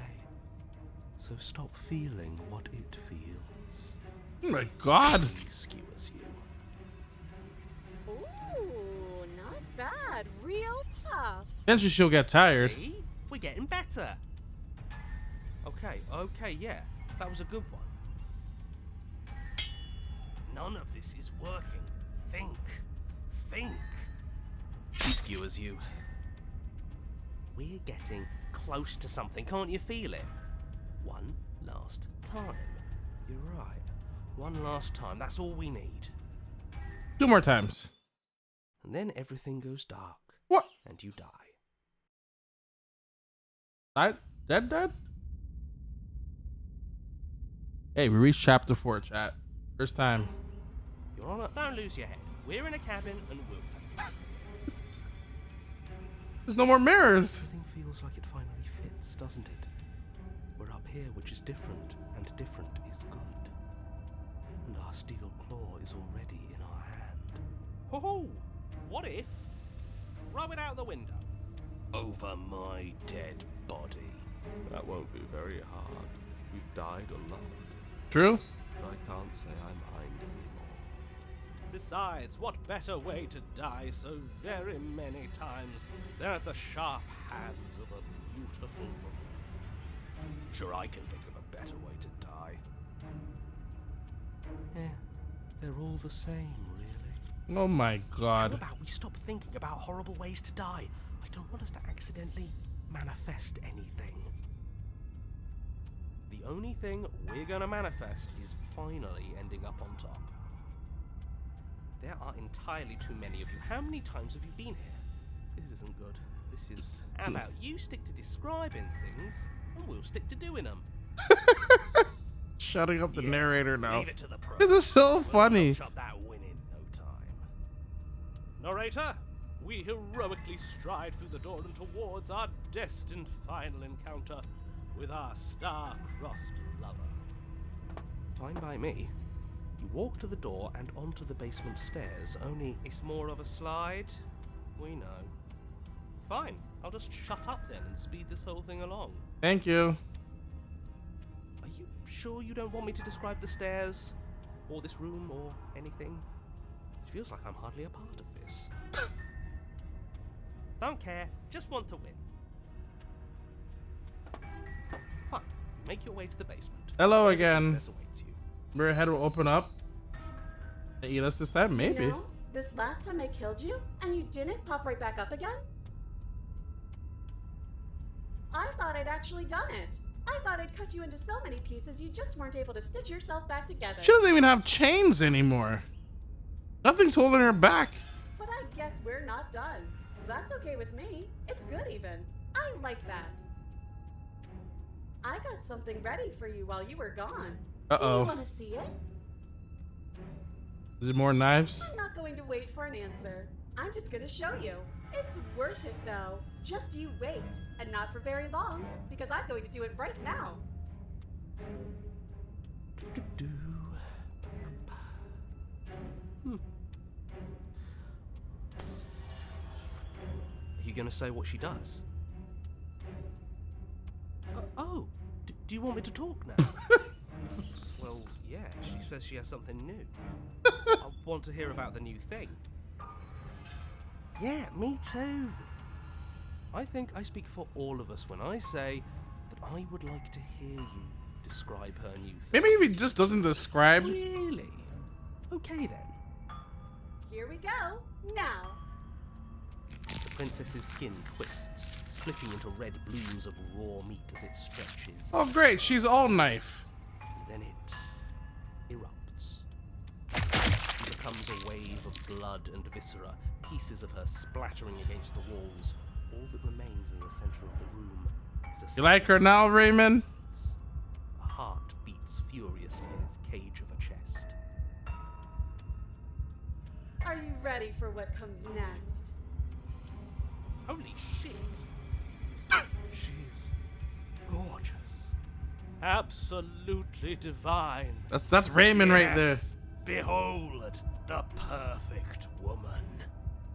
Speaker 6: So stop feeling what it feels.
Speaker 1: Oh my god.
Speaker 6: She skewers you.
Speaker 3: Ooh, not bad. Real tough.
Speaker 1: Eventually she'll get tired.
Speaker 6: See? We're getting better. Okay, yeah. That was a good one. None of this is working. Think. She skewers you. We're getting close to something. Can't you feel it? One last time. You're right. One last time. That's all we need.
Speaker 1: 2 more times.
Speaker 6: And then everything goes dark.
Speaker 1: What?
Speaker 6: And you die.
Speaker 1: Dead? Hey, we reached chapter 4, chat. First time.
Speaker 6: You're on a... Don't lose your head. We're in a cabin and we'll take it.
Speaker 1: There's no more mirrors.
Speaker 6: Everything feels like it finally fits, doesn't it? We're up here, which is different, and different is good. And our steel claw is already in our hand. Ho-ho! What if? Throw it out the window. Over my dead body. That won't be very hard. We've died a lot.
Speaker 1: True?
Speaker 6: But I can't say I mind anymore. Besides, what better way to die so very many times than at the sharp hands of a beautiful woman?
Speaker 4: Sure, I can think of a better way to die.
Speaker 6: Yeah, they're all the same, really.
Speaker 1: Oh my
Speaker 6: How
Speaker 1: god.
Speaker 6: about we stop thinking about horrible ways to die? I don't want us to accidentally manifest anything. The only thing we're gonna manifest is finally ending up on top. There are entirely too many of you. How many times have you been here? This isn't good. This is... How about you stick to describing things, and we'll stick to doing them.
Speaker 1: Shutting up the narrator now.
Speaker 4: Leave it to the pros.
Speaker 1: This is so funny.
Speaker 4: Chop that win in no time.
Speaker 6: Narrator, we heroically stride through the door and towards our destined final encounter with our star-crossed lover. Fine by me. You walk to the door and onto the basement stairs, only it's more of a slide. We know. Fine, I'll just shut up then and speed this whole thing along.
Speaker 1: Thank you.
Speaker 6: Are you sure you don't want me to describe the stairs, or this room, or anything? It feels like I'm hardly a part of this. Don't care, just want to win. Fine, you make your way to the basement.
Speaker 1: Hello
Speaker 6: Where the
Speaker 1: again.
Speaker 6: princess awaits you.
Speaker 1: Your head will open up and eat us this time, maybe.
Speaker 3: You know, this last time I killed you, and you didn't pop right back up again? I thought I'd actually done it. I thought I'd cut you into so many pieces you just weren't able to stitch yourself back together.
Speaker 1: She doesn't even have chains anymore. Nothing's holding her back.
Speaker 3: But I guess we're not done. That's okay with me. It's good even. I like that. I got something ready for you while you were gone. Do
Speaker 1: Uh-oh.
Speaker 3: you want to see it?
Speaker 1: Is it more knives?
Speaker 3: I'm not going to wait for an answer. I'm just going to show you. It's worth it though. Just you wait. And not for very long, because I'm going to do it right now.
Speaker 6: Are you going to say what she does? Do you want me to talk now? Well, yeah, she says she has something new. I want to hear about the new thing. Yeah, me too. I think I speak for all of us when I say that I would like to hear you describe her new thing.
Speaker 1: Maybe if he just doesn't describe.
Speaker 6: Really? Okay then.
Speaker 3: Here we go. Now.
Speaker 6: The princess's skin twists, splitting into red blooms of raw meat as it stretches.
Speaker 1: Oh, great. She's all knife.
Speaker 6: Then it erupts. It becomes a wave of blood and viscera, pieces of her splattering against the walls. All that remains in the center of the room is a
Speaker 1: You like her now, Raymond?
Speaker 6: A heart beats furiously in its cage of a chest.
Speaker 3: Are you ready for what comes next?
Speaker 6: Holy shit! She's gorgeous. Absolutely divine.
Speaker 1: That's Raymond right there.
Speaker 4: Yes, behold, the perfect woman.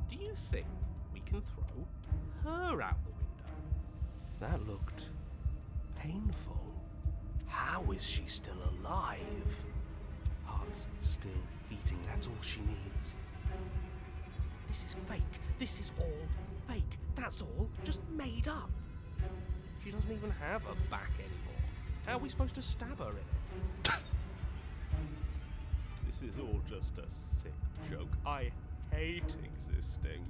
Speaker 6: Do you think we can throw her out the window? That looked painful.
Speaker 4: How is she still alive?
Speaker 6: Heart's still beating, that's all she needs. This is fake. This is all fake. That's all just made up. She doesn't even have a back anymore. How are we supposed to stab her in it? This is all just a sick joke. I hate existing.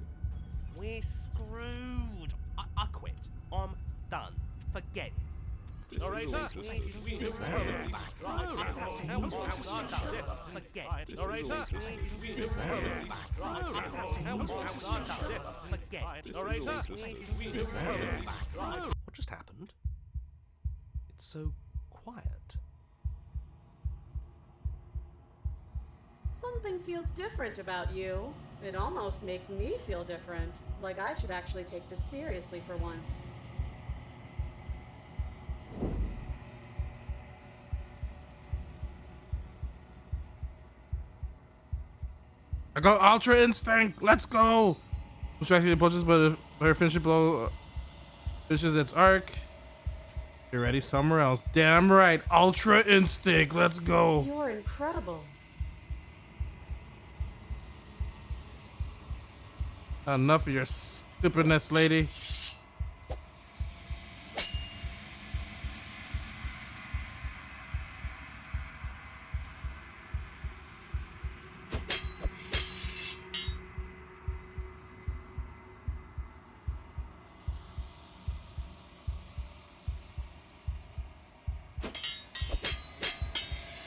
Speaker 6: We're screwed. I quit. I'm done. Forget it. Narrator, what just happened? It's so quiet.
Speaker 3: Something feels different about you. It almost makes me feel different. Like I should actually take this seriously for once.
Speaker 1: I got Ultra Instinct. Let's go. Distracting approaches, but if her finishing blow finishes its arc, you're ready somewhere else. Damn right. Ultra Instinct. Let's go.
Speaker 3: You're incredible.
Speaker 1: Enough of your stupidness, lady.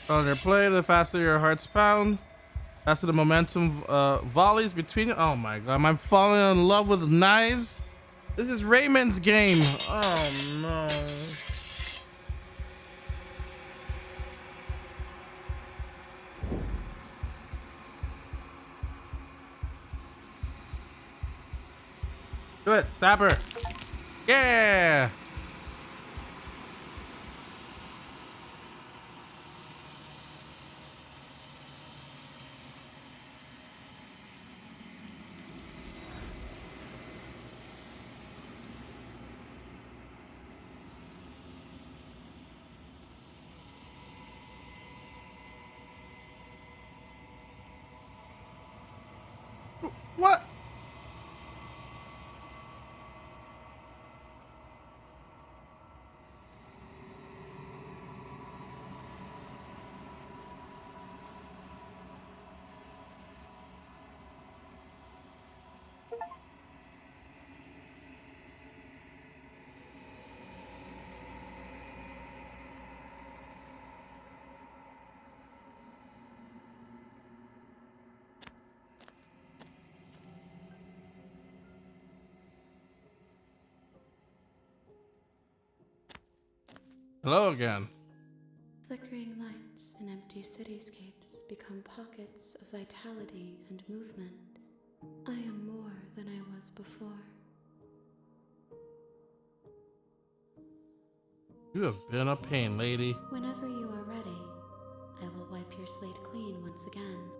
Speaker 1: The harder play, the faster your hearts pound. Faster the momentum volleys between you. Oh my god, I'm falling in love with knives. This is Raymond's game. Oh no. Do it, stab her. Yeah. What? Hello again.
Speaker 3: Flickering lights in empty cityscapes become pockets of vitality and movement. I am more than I was before.
Speaker 1: You have been a pain, lady.
Speaker 3: Whenever you are ready, I will wipe your slate clean once again.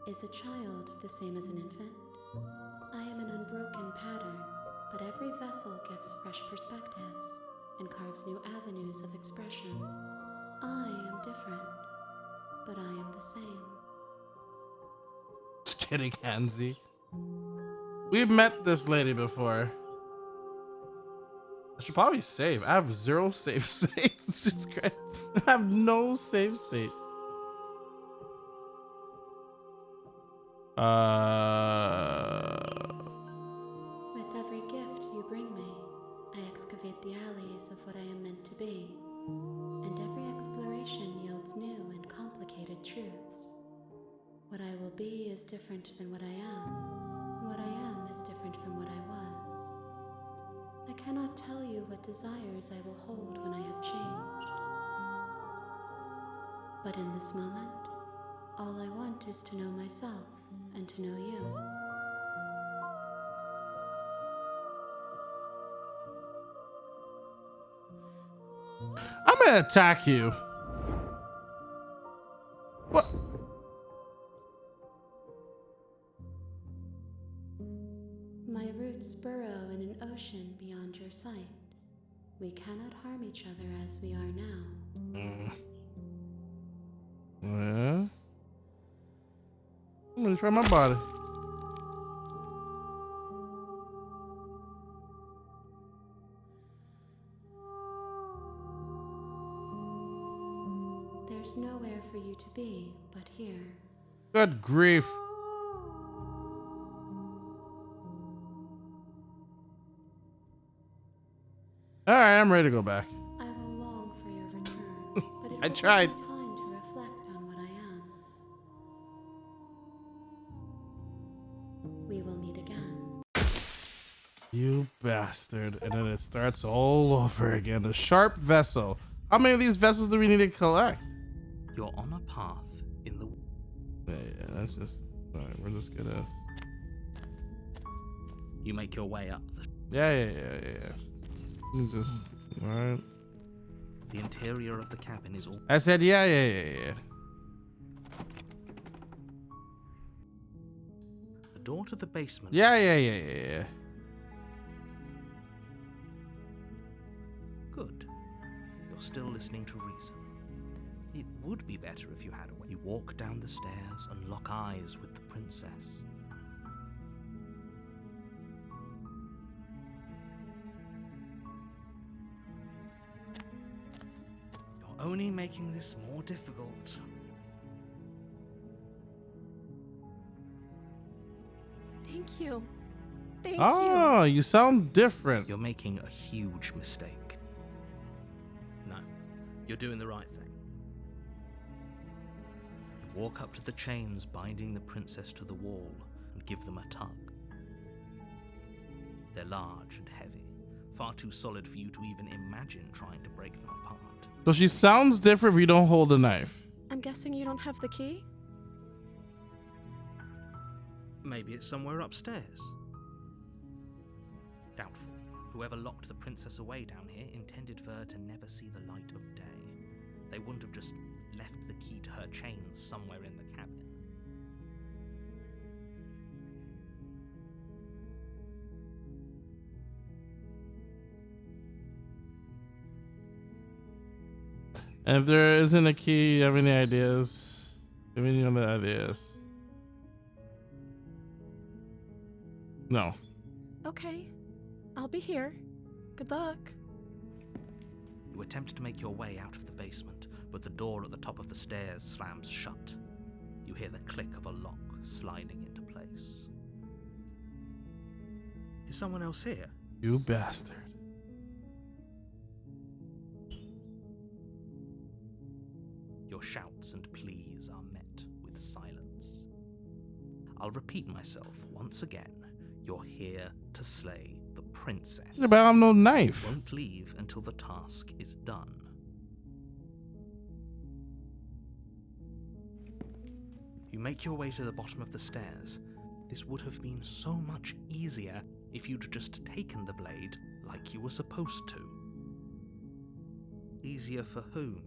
Speaker 3: Is a child the same as an infant? I am an unbroken pattern, but every vessel gives fresh perspectives and carves new avenues of expression. I am different, but I am the same.
Speaker 1: Just kidding, Hansi. We've met this lady before. I should probably save. I have 0 save states. It's just great. I have no save state.
Speaker 3: With every gift you bring me, I excavate the alleys of what I am meant to be, and every exploration yields new and complicated truths. What I will be is different than what I am. What I am is different from what I was. I cannot tell you what desires I will hold when I have changed. But in this moment, all I want is to know myself and to know you.
Speaker 1: I'm gonna attack you. What?
Speaker 3: My roots burrow in an ocean beyond your sight. We cannot harm each other as we are now.
Speaker 1: Yeah. I'm gonna try my body.
Speaker 3: There's nowhere for you to be but here.
Speaker 1: Good grief. All right, I'm ready to go back.
Speaker 3: I will long for your return, but it
Speaker 1: I
Speaker 3: will
Speaker 1: tried.
Speaker 3: take me time to reflect on what I am. We will meet again.
Speaker 1: You bastard. And then it starts all over again. The sharp vessel. How many of these vessels do we need to collect?
Speaker 2: You're on a path in the...
Speaker 1: Yeah, that's just... Alright, we're just gonna...
Speaker 2: You make your way up the...
Speaker 1: Yeah. Just... Alright.
Speaker 2: The interior of the cabin is all...
Speaker 1: I said yeah.
Speaker 2: The door to the basement...
Speaker 1: Yeah.
Speaker 2: Good. You're still listening to reason. It would be better if you had a way. You walk down the stairs and lock eyes with the princess. You're only making this more difficult.
Speaker 3: Thank you. Thank you.
Speaker 1: Oh, you sound different.
Speaker 2: You're making a huge mistake. No, you're doing the right thing. You walk up to the chains binding the princess to the wall and give them a tug. They're large and heavy, far too solid for you to even imagine trying to break them apart.
Speaker 1: So she sounds different if you don't hold the knife.
Speaker 3: I'm guessing you don't have the key?
Speaker 2: Maybe it's somewhere upstairs. Doubtful. Whoever locked the princess away down here intended for her to never see the light of day. They wouldn't have just left the key to her chains somewhere in the cabin.
Speaker 1: And if there isn't a key, you have any ideas? Have any other ideas? No.
Speaker 3: Okay. I'll be here. Good luck.
Speaker 2: You attempt to make your way out of the basement, but the door at the top of the stairs slams shut. You hear the click of a lock sliding into place. Is someone else here?
Speaker 1: You bastard.
Speaker 2: Your shouts and pleas are met with silence. I'll repeat myself once again. You're here to slay the princess.
Speaker 1: Yeah, but I have no
Speaker 2: You
Speaker 1: knife.
Speaker 2: won't leave until the task is done. You make your way to the bottom of the stairs. This would have been so much easier if you'd just taken the blade like you were supposed to. Easier for whom?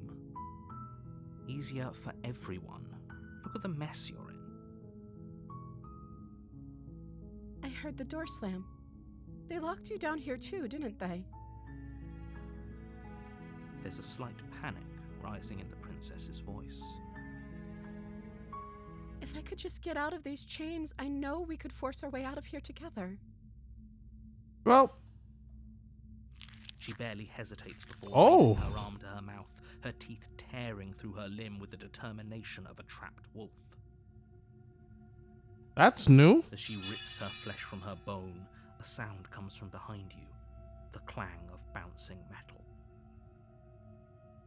Speaker 2: Easier for everyone. Look at the mess you're in.
Speaker 3: I heard the door slam. They locked you down here too, didn't they?
Speaker 2: There's a slight panic rising in the princess's voice.
Speaker 3: If I could just get out of these chains, I know we could force our way out of here together.
Speaker 1: Well,
Speaker 2: She barely hesitates before
Speaker 1: Oh.
Speaker 2: raising her arm to her mouth, her teeth tearing through her limb with the determination of a trapped wolf.
Speaker 1: that's new.
Speaker 2: As she rips her flesh from her bone, a sound comes from behind you, the clang of bouncing metal.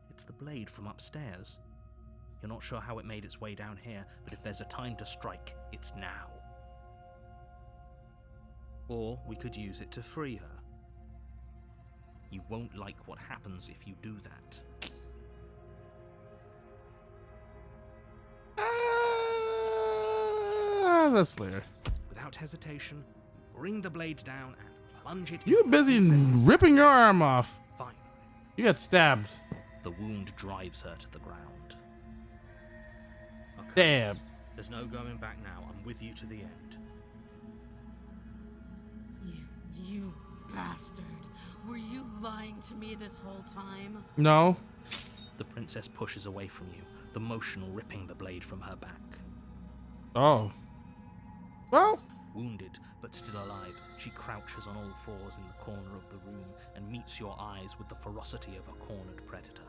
Speaker 2: It's the blade from upstairs. You're not sure how it made its way down here, but if there's a time to strike, it's now. Or we could use it to free her. You won't like what happens if you do that.
Speaker 1: That's later.
Speaker 2: Without hesitation, you bring the blade down and plunge it
Speaker 1: You
Speaker 2: into the
Speaker 1: busy
Speaker 2: princess's
Speaker 1: ripping your arm off.
Speaker 2: spine.
Speaker 1: You got stabbed.
Speaker 2: The wound drives her to the ground. Okay,
Speaker 1: Damn.
Speaker 2: there's no going back now. I'm with you to the end.
Speaker 7: You bastard. Were you lying to me this whole time?
Speaker 1: No.
Speaker 2: The princess pushes away from you, the motion ripping the blade from her back.
Speaker 1: Oh. Well,
Speaker 2: Wounded, but still alive, she crouches on all fours in the corner of the room and meets your eyes with the ferocity of a cornered predator.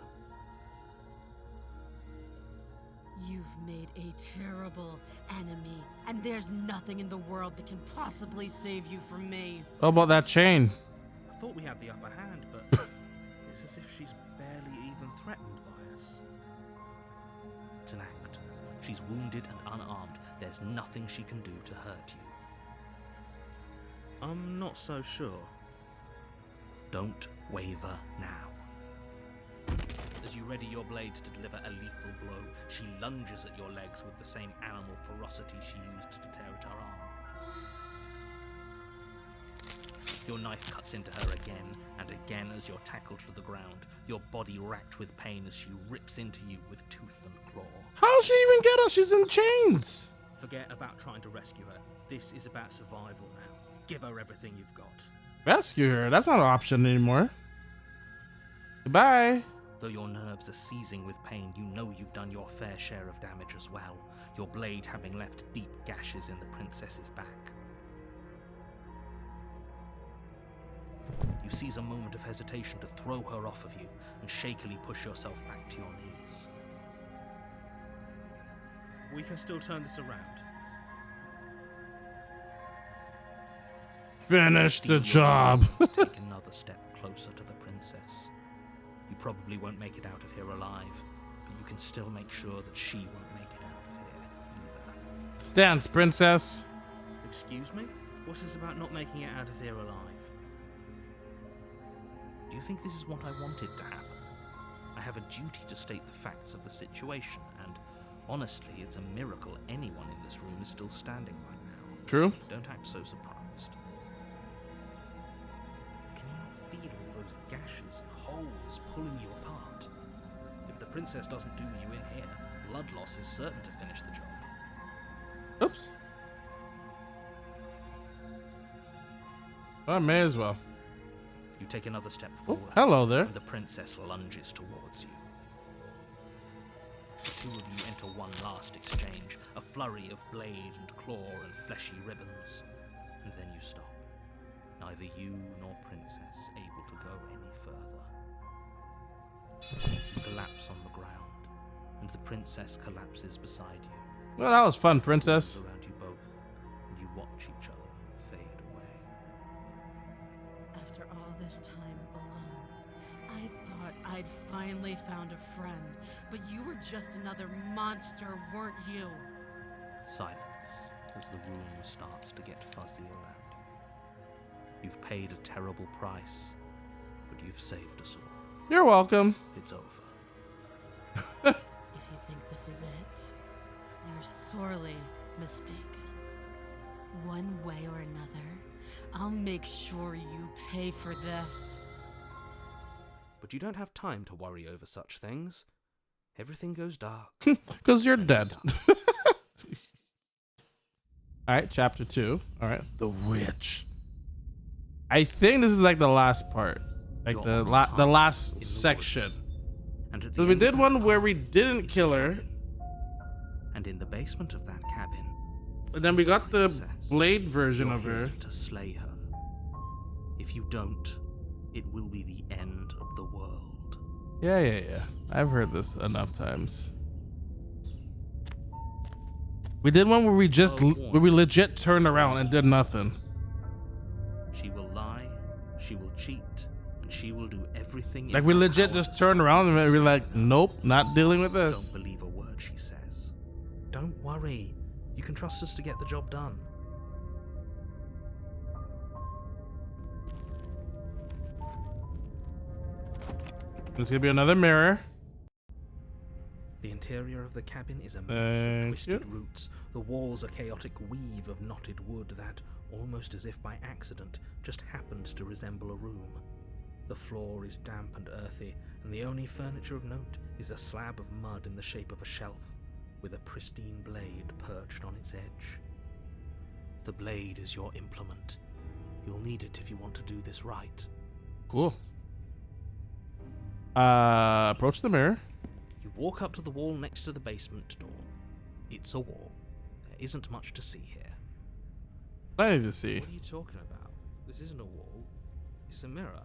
Speaker 7: You've made a terrible enemy, and there's nothing in the world that can possibly save you from me.
Speaker 1: how about that chain?
Speaker 2: I thought we had the upper hand, but it's as if she's barely even threatened by us. It's an act. She's wounded and unarmed. There's nothing she can do to hurt you. I'm not so sure. Don't waver now. As you ready your blade to deliver a lethal blow, she lunges at your legs with the same animal ferocity she used to tear at her arm. Your knife cuts into her again and again as you're tackled to the ground, your body racked with pain as she rips into you with tooth and claw.
Speaker 1: How'll she even get us? She's in chains.
Speaker 2: Forget about trying to rescue her. This is about survival now. Give her everything you've got.
Speaker 1: Rescue her. That's not an option anymore. Goodbye.
Speaker 2: Though your nerves are seizing with pain, you know you've done your fair share of damage as well, your blade having left deep gashes in the princess's back. You seize a moment of hesitation to throw her off of you and shakily push yourself back to your knees. We can still turn this around.
Speaker 1: Finish the
Speaker 2: Steal
Speaker 1: job.
Speaker 2: your feet, take another step closer to the princess. You probably won't make it out of here alive, but you can still make sure that she won't make it out of here either.
Speaker 1: Stance, princess.
Speaker 2: Excuse me? What is about not making it out of here alive? Do you think this is what I wanted to happen? I have a duty to state the facts of the situation, and honestly, it's a miracle anyone in this room is still standing right now.
Speaker 1: True.
Speaker 2: Don't act so surprised. Can you not feel all those gashes and holes pulling you apart? If the princess doesn't do you in here, blood loss is certain to finish the job.
Speaker 1: Oops. I may as well.
Speaker 2: You take another step
Speaker 1: Oh,
Speaker 2: forward.
Speaker 1: hello there.
Speaker 2: And the princess lunges towards you. The two of you enter one last exchange, a flurry of blade and claw and fleshy ribbons. And then you stop. Neither you nor princess able to go any further. You collapse on the ground, and the princess collapses beside you.
Speaker 1: Well, that was fun, princess.
Speaker 2: Around you both, and you watch each other fade away.
Speaker 7: After all this time alone, I thought I'd finally found a friend, but you were just another monster, weren't you?
Speaker 2: Silence as the room starts to get fuzzy around you. You've paid a terrible price, but you've saved us all.
Speaker 1: You're welcome.
Speaker 2: It's over.
Speaker 7: If you think this is it, you're sorely mistaken. One way or another, I'll make sure you pay for this.
Speaker 2: But you don't have time to worry over such things. Everything goes dark.
Speaker 1: Because you're dead. All right, chapter 2. All right, the witch. I think this is like the last part, like
Speaker 2: You're
Speaker 1: the
Speaker 2: on
Speaker 1: last
Speaker 2: in the
Speaker 1: section.
Speaker 2: woods. And at the
Speaker 1: So we
Speaker 2: end
Speaker 1: did
Speaker 2: of
Speaker 1: one
Speaker 2: that
Speaker 1: where we
Speaker 2: path
Speaker 1: didn't
Speaker 2: is
Speaker 1: kill
Speaker 2: a
Speaker 1: her,
Speaker 2: cabin. And in the basement of that cabin,
Speaker 1: and then we
Speaker 2: is a
Speaker 1: got the
Speaker 2: princess.
Speaker 1: blade version
Speaker 2: You're
Speaker 1: of her.
Speaker 2: here to slay her. If you don't, it will be the end of the world.
Speaker 1: Yeah. I've heard this enough times. We did one where we where we legit turned around and did nothing.
Speaker 2: She will lie, she will cheat, and she will do everything in
Speaker 1: Like we
Speaker 2: her
Speaker 1: legit
Speaker 2: power
Speaker 1: just
Speaker 2: to
Speaker 1: turned
Speaker 2: stop
Speaker 1: around and
Speaker 2: you
Speaker 1: we
Speaker 2: from
Speaker 1: were like,
Speaker 2: saving her.
Speaker 1: nope, not dealing with this.
Speaker 2: Don't believe a word she says. Don't worry. You can trust us to get the job done.
Speaker 1: There's gonna be another mirror.
Speaker 2: The interior of the cabin is a maze
Speaker 1: Thank
Speaker 2: of twisted
Speaker 1: you.
Speaker 2: roots. The walls a chaotic weave of knotted wood that, almost as if by accident, just happened to resemble a room. The floor is damp and earthy, and the only furniture of note is a slab of mud in the shape of a shelf, with a pristine blade perched on its edge. The blade is your implement. You'll need it if you want to do this right.
Speaker 1: Cool. Approach the mirror.
Speaker 2: You walk up to the wall next to the basement door. It's a wall. There isn't much to see here.
Speaker 1: Plenty to see.
Speaker 2: What are you talking about? This isn't a wall. It's a mirror.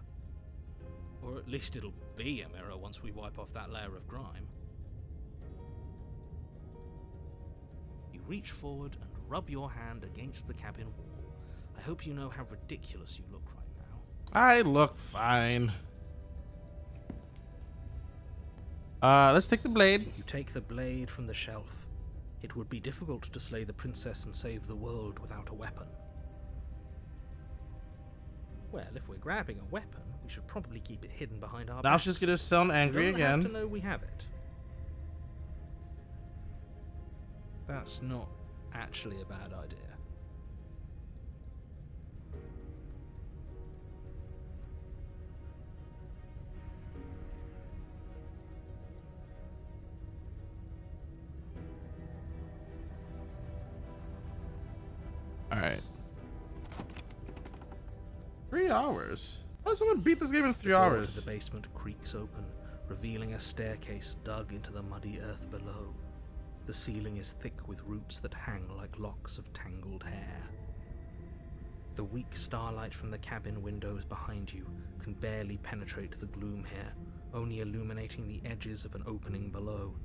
Speaker 2: Or at least it'll be a mirror once we wipe off that layer of grime. You reach forward and rub your hand against the cabin wall. I hope you know how ridiculous you look right now.
Speaker 1: I look fine. Let's take the blade.
Speaker 2: You take the blade from the shelf. It would be difficult to slay the princess and save the world without a weapon. Well, if we're grabbing a weapon, we should probably keep it hidden behind our
Speaker 1: Now
Speaker 2: backs.
Speaker 1: she's gonna sound angry
Speaker 2: We don't
Speaker 1: again.
Speaker 2: have to know we have it. That's not actually a bad idea.
Speaker 1: All right. 3 hours. How does someone beat this game in 3
Speaker 2: The door to
Speaker 1: hours?
Speaker 2: the basement creaks open, revealing a staircase dug into the muddy earth below. The ceiling is thick with roots that hang like locks of tangled hair. The weak starlight from the cabin windows behind you can barely penetrate the gloom here, only illuminating the edges of an opening below.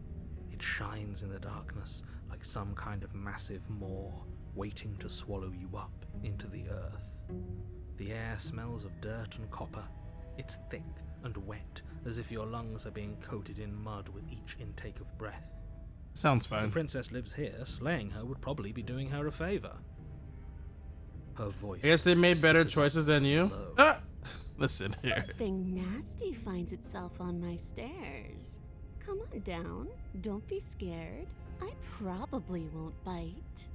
Speaker 2: It shines in the darkness like some kind of massive maw waiting to swallow you up into the earth. The air smells of dirt and copper. It's thick and wet, as if your lungs are being coated in mud with each intake of breath.
Speaker 1: Sounds
Speaker 2: If the
Speaker 1: fine.
Speaker 2: princess lives here, slaying her would probably be doing her a favor. Her voice.
Speaker 1: I guess they made better
Speaker 2: skitters up
Speaker 1: choices than you.
Speaker 2: below.
Speaker 1: Listen here.
Speaker 3: Something nasty finds itself on my stairs. Come on down. Don't be scared. I probably won't bite.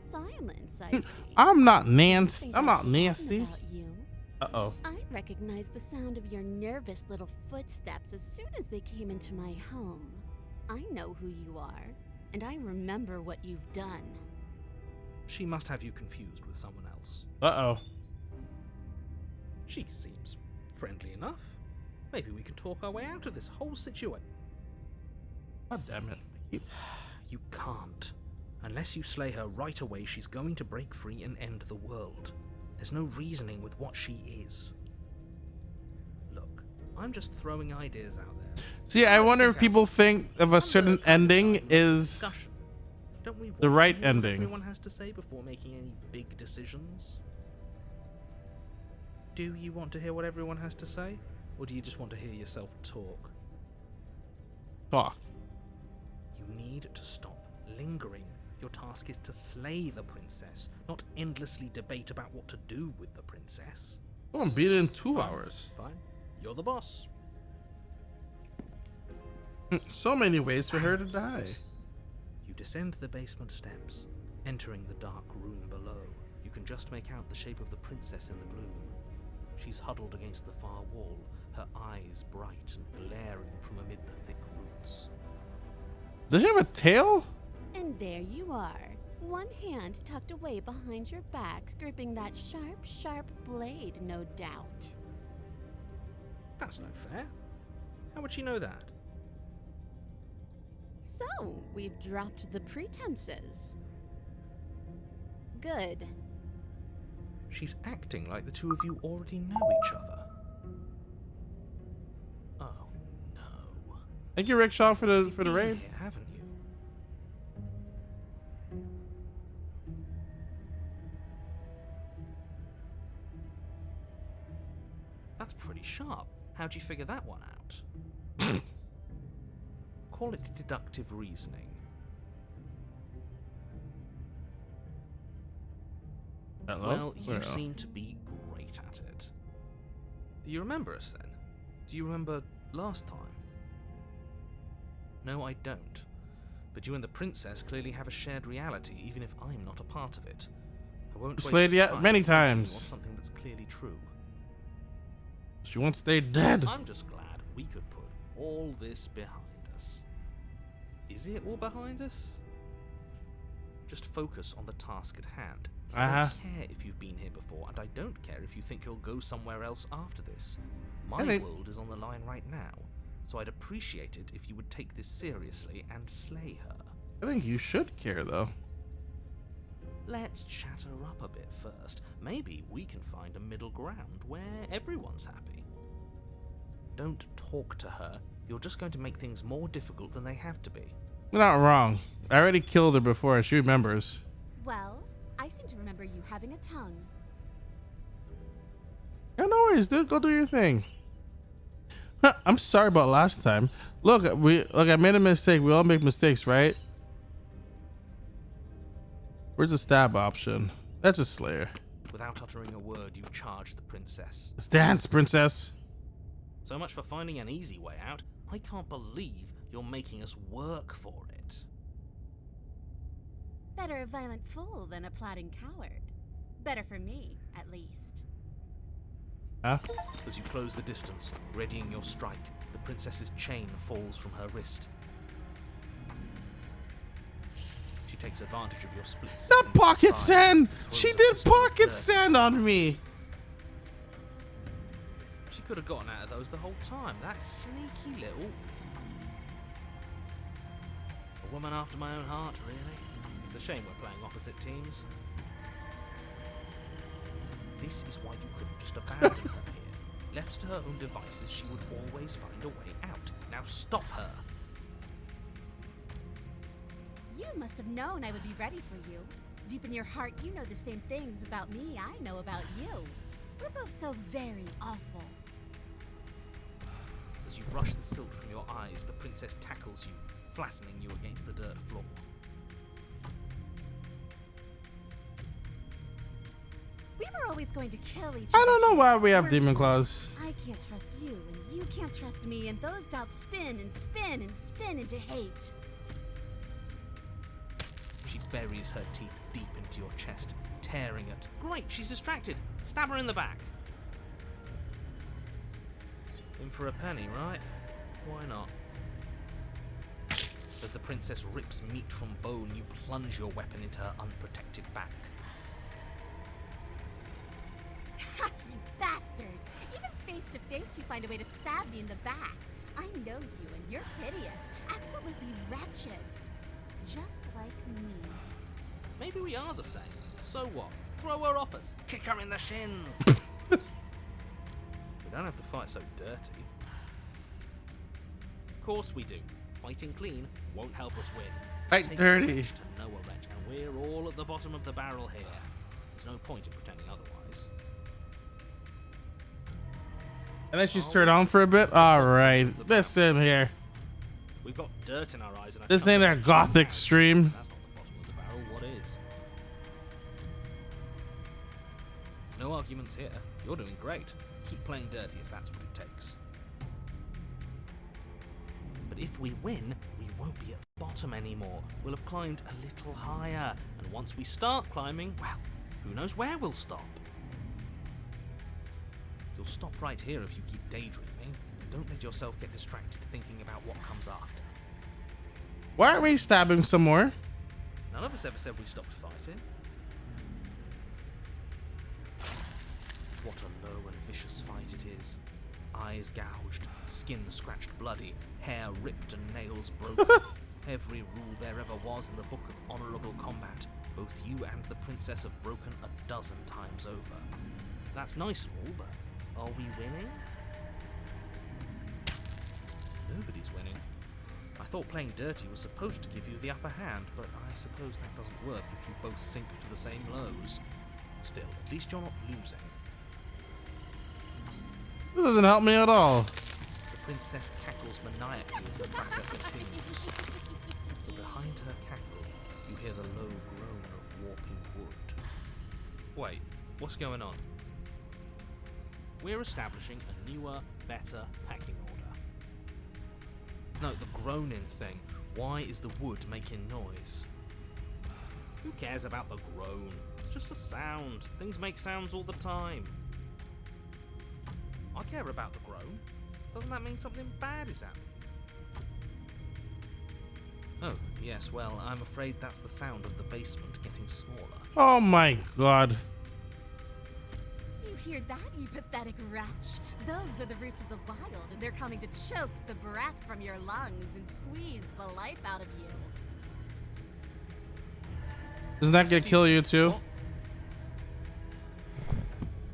Speaker 3: Silence, I see.
Speaker 1: I'm not
Speaker 3: Think
Speaker 1: nasty. I'm
Speaker 3: I've
Speaker 1: not
Speaker 3: forgotten
Speaker 1: nasty.
Speaker 3: about you.
Speaker 1: Uh-oh.
Speaker 3: I recognized the sound of your nervous little footsteps as soon as they came into my home. I know who you are, and I remember what you've done.
Speaker 2: She must have you confused with someone else.
Speaker 1: Uh-oh.
Speaker 2: She seems friendly enough. Maybe we can talk our way out of this whole situation.
Speaker 1: God damn it.
Speaker 2: You can't. Unless you slay her right away, she's going to break free and end the world. There's no reasoning with what she is. Look, I'm just throwing ideas out there.
Speaker 1: See, I wonder if people think of a certain ending is
Speaker 2: Discussion. Don't we want
Speaker 1: the right
Speaker 2: to hear what
Speaker 1: ending.
Speaker 2: everyone has to say before making any big decisions? Do you want to hear what everyone has to say? Or do you just want to hear yourself talk?
Speaker 1: talk.
Speaker 2: You need to stop lingering. Your task is to slay the princess, not endlessly debate about what to do with the princess.
Speaker 1: Oh, I'm beat it in 2 hours.
Speaker 2: Fine. You're the boss.
Speaker 1: So many ways for her to die.
Speaker 2: You descend the basement steps, entering the dark room below. You can just make out the shape of the princess in the gloom. She's huddled against the far wall, her eyes bright and glaring from amid the thick roots.
Speaker 1: Does she have a tail?
Speaker 3: And there you are, one hand tucked away behind your back, gripping that sharp, sharp blade, no doubt.
Speaker 2: That's no fair. How would she know that?
Speaker 3: So, we've dropped the pretenses. Good.
Speaker 2: She's acting like the two of you already know each other. Oh, no.
Speaker 1: Thank you, Rickshaw, for the
Speaker 2: You've
Speaker 1: raid.
Speaker 2: been here, haven't you? That's pretty sharp. How'd you figure that one out? Call it deductive reasoning.
Speaker 1: Hello?
Speaker 2: Well, you
Speaker 1: Well.
Speaker 2: seem to be great at it. Do you remember us then? Do you remember last time? No, I don't. But you and the princess clearly have a shared reality, even if I'm not a part of it. I won't waste
Speaker 1: Slayed yet
Speaker 2: time
Speaker 1: many
Speaker 2: fighting you on
Speaker 1: times.
Speaker 2: something that's clearly true.
Speaker 1: She won't stay dead.
Speaker 2: I'm just glad we could put all this behind us. Is it all behind us? Just focus on the task at hand. I
Speaker 1: Uh-huh.
Speaker 2: don't care if you've been here before, and I don't care if you think you'll go somewhere else after this.
Speaker 1: I
Speaker 2: My
Speaker 1: think-
Speaker 2: world is on the line right now, so I'd appreciate it if you would take this seriously and slay her.
Speaker 1: I think you should care, though.
Speaker 2: Let's chat her up a bit first. Maybe we can find a middle ground where everyone's happy. Don't talk to her. You're just going to make things more difficult than they have to be.
Speaker 1: You're not wrong. I already killed her before. She remembers.
Speaker 3: Well, I seem to remember you having a tongue.
Speaker 1: Yeah, no worries, dude. Go do your thing. I'm sorry about last time. Look, I made a mistake. We all make mistakes, right? Where's the stab option? That's a slayer.
Speaker 2: Without uttering a word, you charge the princess.
Speaker 1: Let's dance, princess.
Speaker 2: So much for finding an easy way out. I can't believe you're making us work for it.
Speaker 3: Better a violent fool than a plotting coward. Better for me, at least.
Speaker 1: Huh?
Speaker 2: As you close the distance, readying your strike, the princess's chain falls from her wrist. She takes advantage of your split
Speaker 1: That
Speaker 2: second
Speaker 1: pocket
Speaker 2: surprise
Speaker 1: sand!
Speaker 2: and throws
Speaker 1: She
Speaker 2: a
Speaker 1: did
Speaker 2: fist of
Speaker 1: pocket
Speaker 2: dirt.
Speaker 1: sand on me!
Speaker 2: She could have gotten out of those the whole time. That sneaky little... A woman after my own heart, really. It's a shame we're playing opposite teams. This is why you couldn't just abandon her here. Left to her own devices, she would always find a way out. Now stop her.
Speaker 8: You must have known I would be ready for you. Deep in your heart, you know the same things about me I know about you. We're both so very awful.
Speaker 2: As you brush the silt from your eyes, the princess tackles you, flattening you against the dirt floor.
Speaker 8: We were always going to kill each other.
Speaker 1: I don't know why we have demon claws.
Speaker 8: I can't trust you, and you can't trust me, and those doubts spin and spin and spin into hate.
Speaker 2: She buries her teeth deep into your chest, tearing it. Great, she's distracted. Stab her in the back. In for a penny, right? Why not? As the princess rips meat from bone, you plunge your weapon into her unprotected back.
Speaker 8: Ha, you bastard! Even face to face, you find a way to stab me in the back. I know you, and you're hideous, absolutely wretched. Just like me.
Speaker 2: Maybe we are the same. So what? Throw her off us. Kick her in the shins. We don't have to fight so dirty. Of course we do. Fighting clean won't help us win.
Speaker 1: Fight
Speaker 2: Takes
Speaker 1: dirty.
Speaker 2: a wretch to know a wretch, and we're all at the bottom of the barrel here. There's no point in pretending otherwise.
Speaker 1: And then she's turned on for a bit. All right, listen here.
Speaker 2: We've got dirt in our eyes, and
Speaker 1: This ain't a gothic stream.
Speaker 2: That's not the bottom of the barrel. What is? No arguments here. You're doing great. Keep playing dirty if that's what it takes. But if we win, we won't be at the bottom anymore. We'll have climbed a little higher, and once we start climbing, well, who knows where we'll stop? You'll stop right here if you keep daydreaming. Don't let yourself get distracted thinking about what comes after.
Speaker 1: Why aren't we stabbing some more?
Speaker 2: None of us ever said we stopped fighting. What a low and vicious fight it is. Eyes gouged, skin scratched bloody, hair ripped and nails broken. Every rule there ever was in the book of honourable combat. Both you and the princess have broken 12 times over. That's nice and all, but are we winning? Nobody's winning. I thought playing dirty was supposed to give you the upper hand, but I suppose that doesn't work if you both sink to the same lows. Still, at least you're not losing.
Speaker 1: This doesn't help me at all.
Speaker 2: The princess cackles maniacally as the fracas continues. But behind her cackle, you hear the low groan of warping wood. Wait, what's going on? We're establishing a newer, better packing order. No, the groaning thing. Why is the wood making noise? Who cares about the groan? It's just a sound. Things make sounds all the time. I care about the groan. Doesn't that mean something bad is happening? Oh, yes, well, I'm afraid that's the sound of the basement getting smaller.
Speaker 1: Oh my god.
Speaker 8: Do you hear that, you pathetic wretch? Those are the roots of the wild, and they're coming to choke the breath from your lungs and squeeze the life out of you.
Speaker 1: Doesn't that get kill you too?
Speaker 2: What?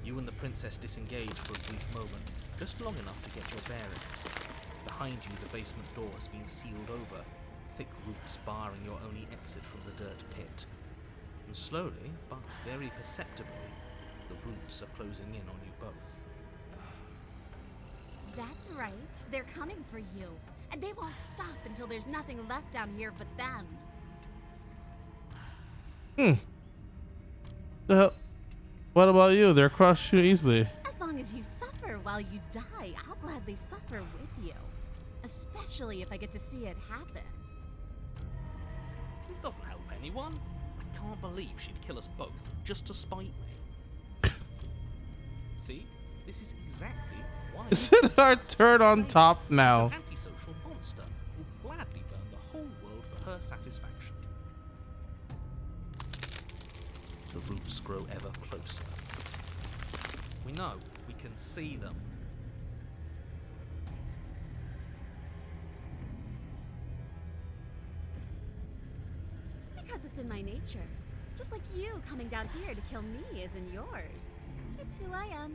Speaker 2: You and the princess disengage for a brief moment, just long enough to get your bearings. Behind you, the basement door has been sealed over, thick roots barring your only exit from the dirt pit. And slowly, but very perceptibly, the roots are closing in on you both.
Speaker 8: That's right. They're coming for you. And they won't stop until there's nothing left down here but them.
Speaker 1: The hell? What about you? They're crushed you easily.
Speaker 8: As long as you suffer while you die, I'll gladly suffer with you. Especially if I get to see it happen.
Speaker 2: This doesn't help anyone. I can't believe she'd kill us both just to spite me. See? This is exactly why...
Speaker 1: Is it our turn on top now?
Speaker 2: She's an antisocial monster who'll gladly burn the whole world for her satisfaction. The roots grow ever closer. We know. We can see them.
Speaker 8: because it's in my nature. Just like you coming down here to kill me is in yours. It's who I am.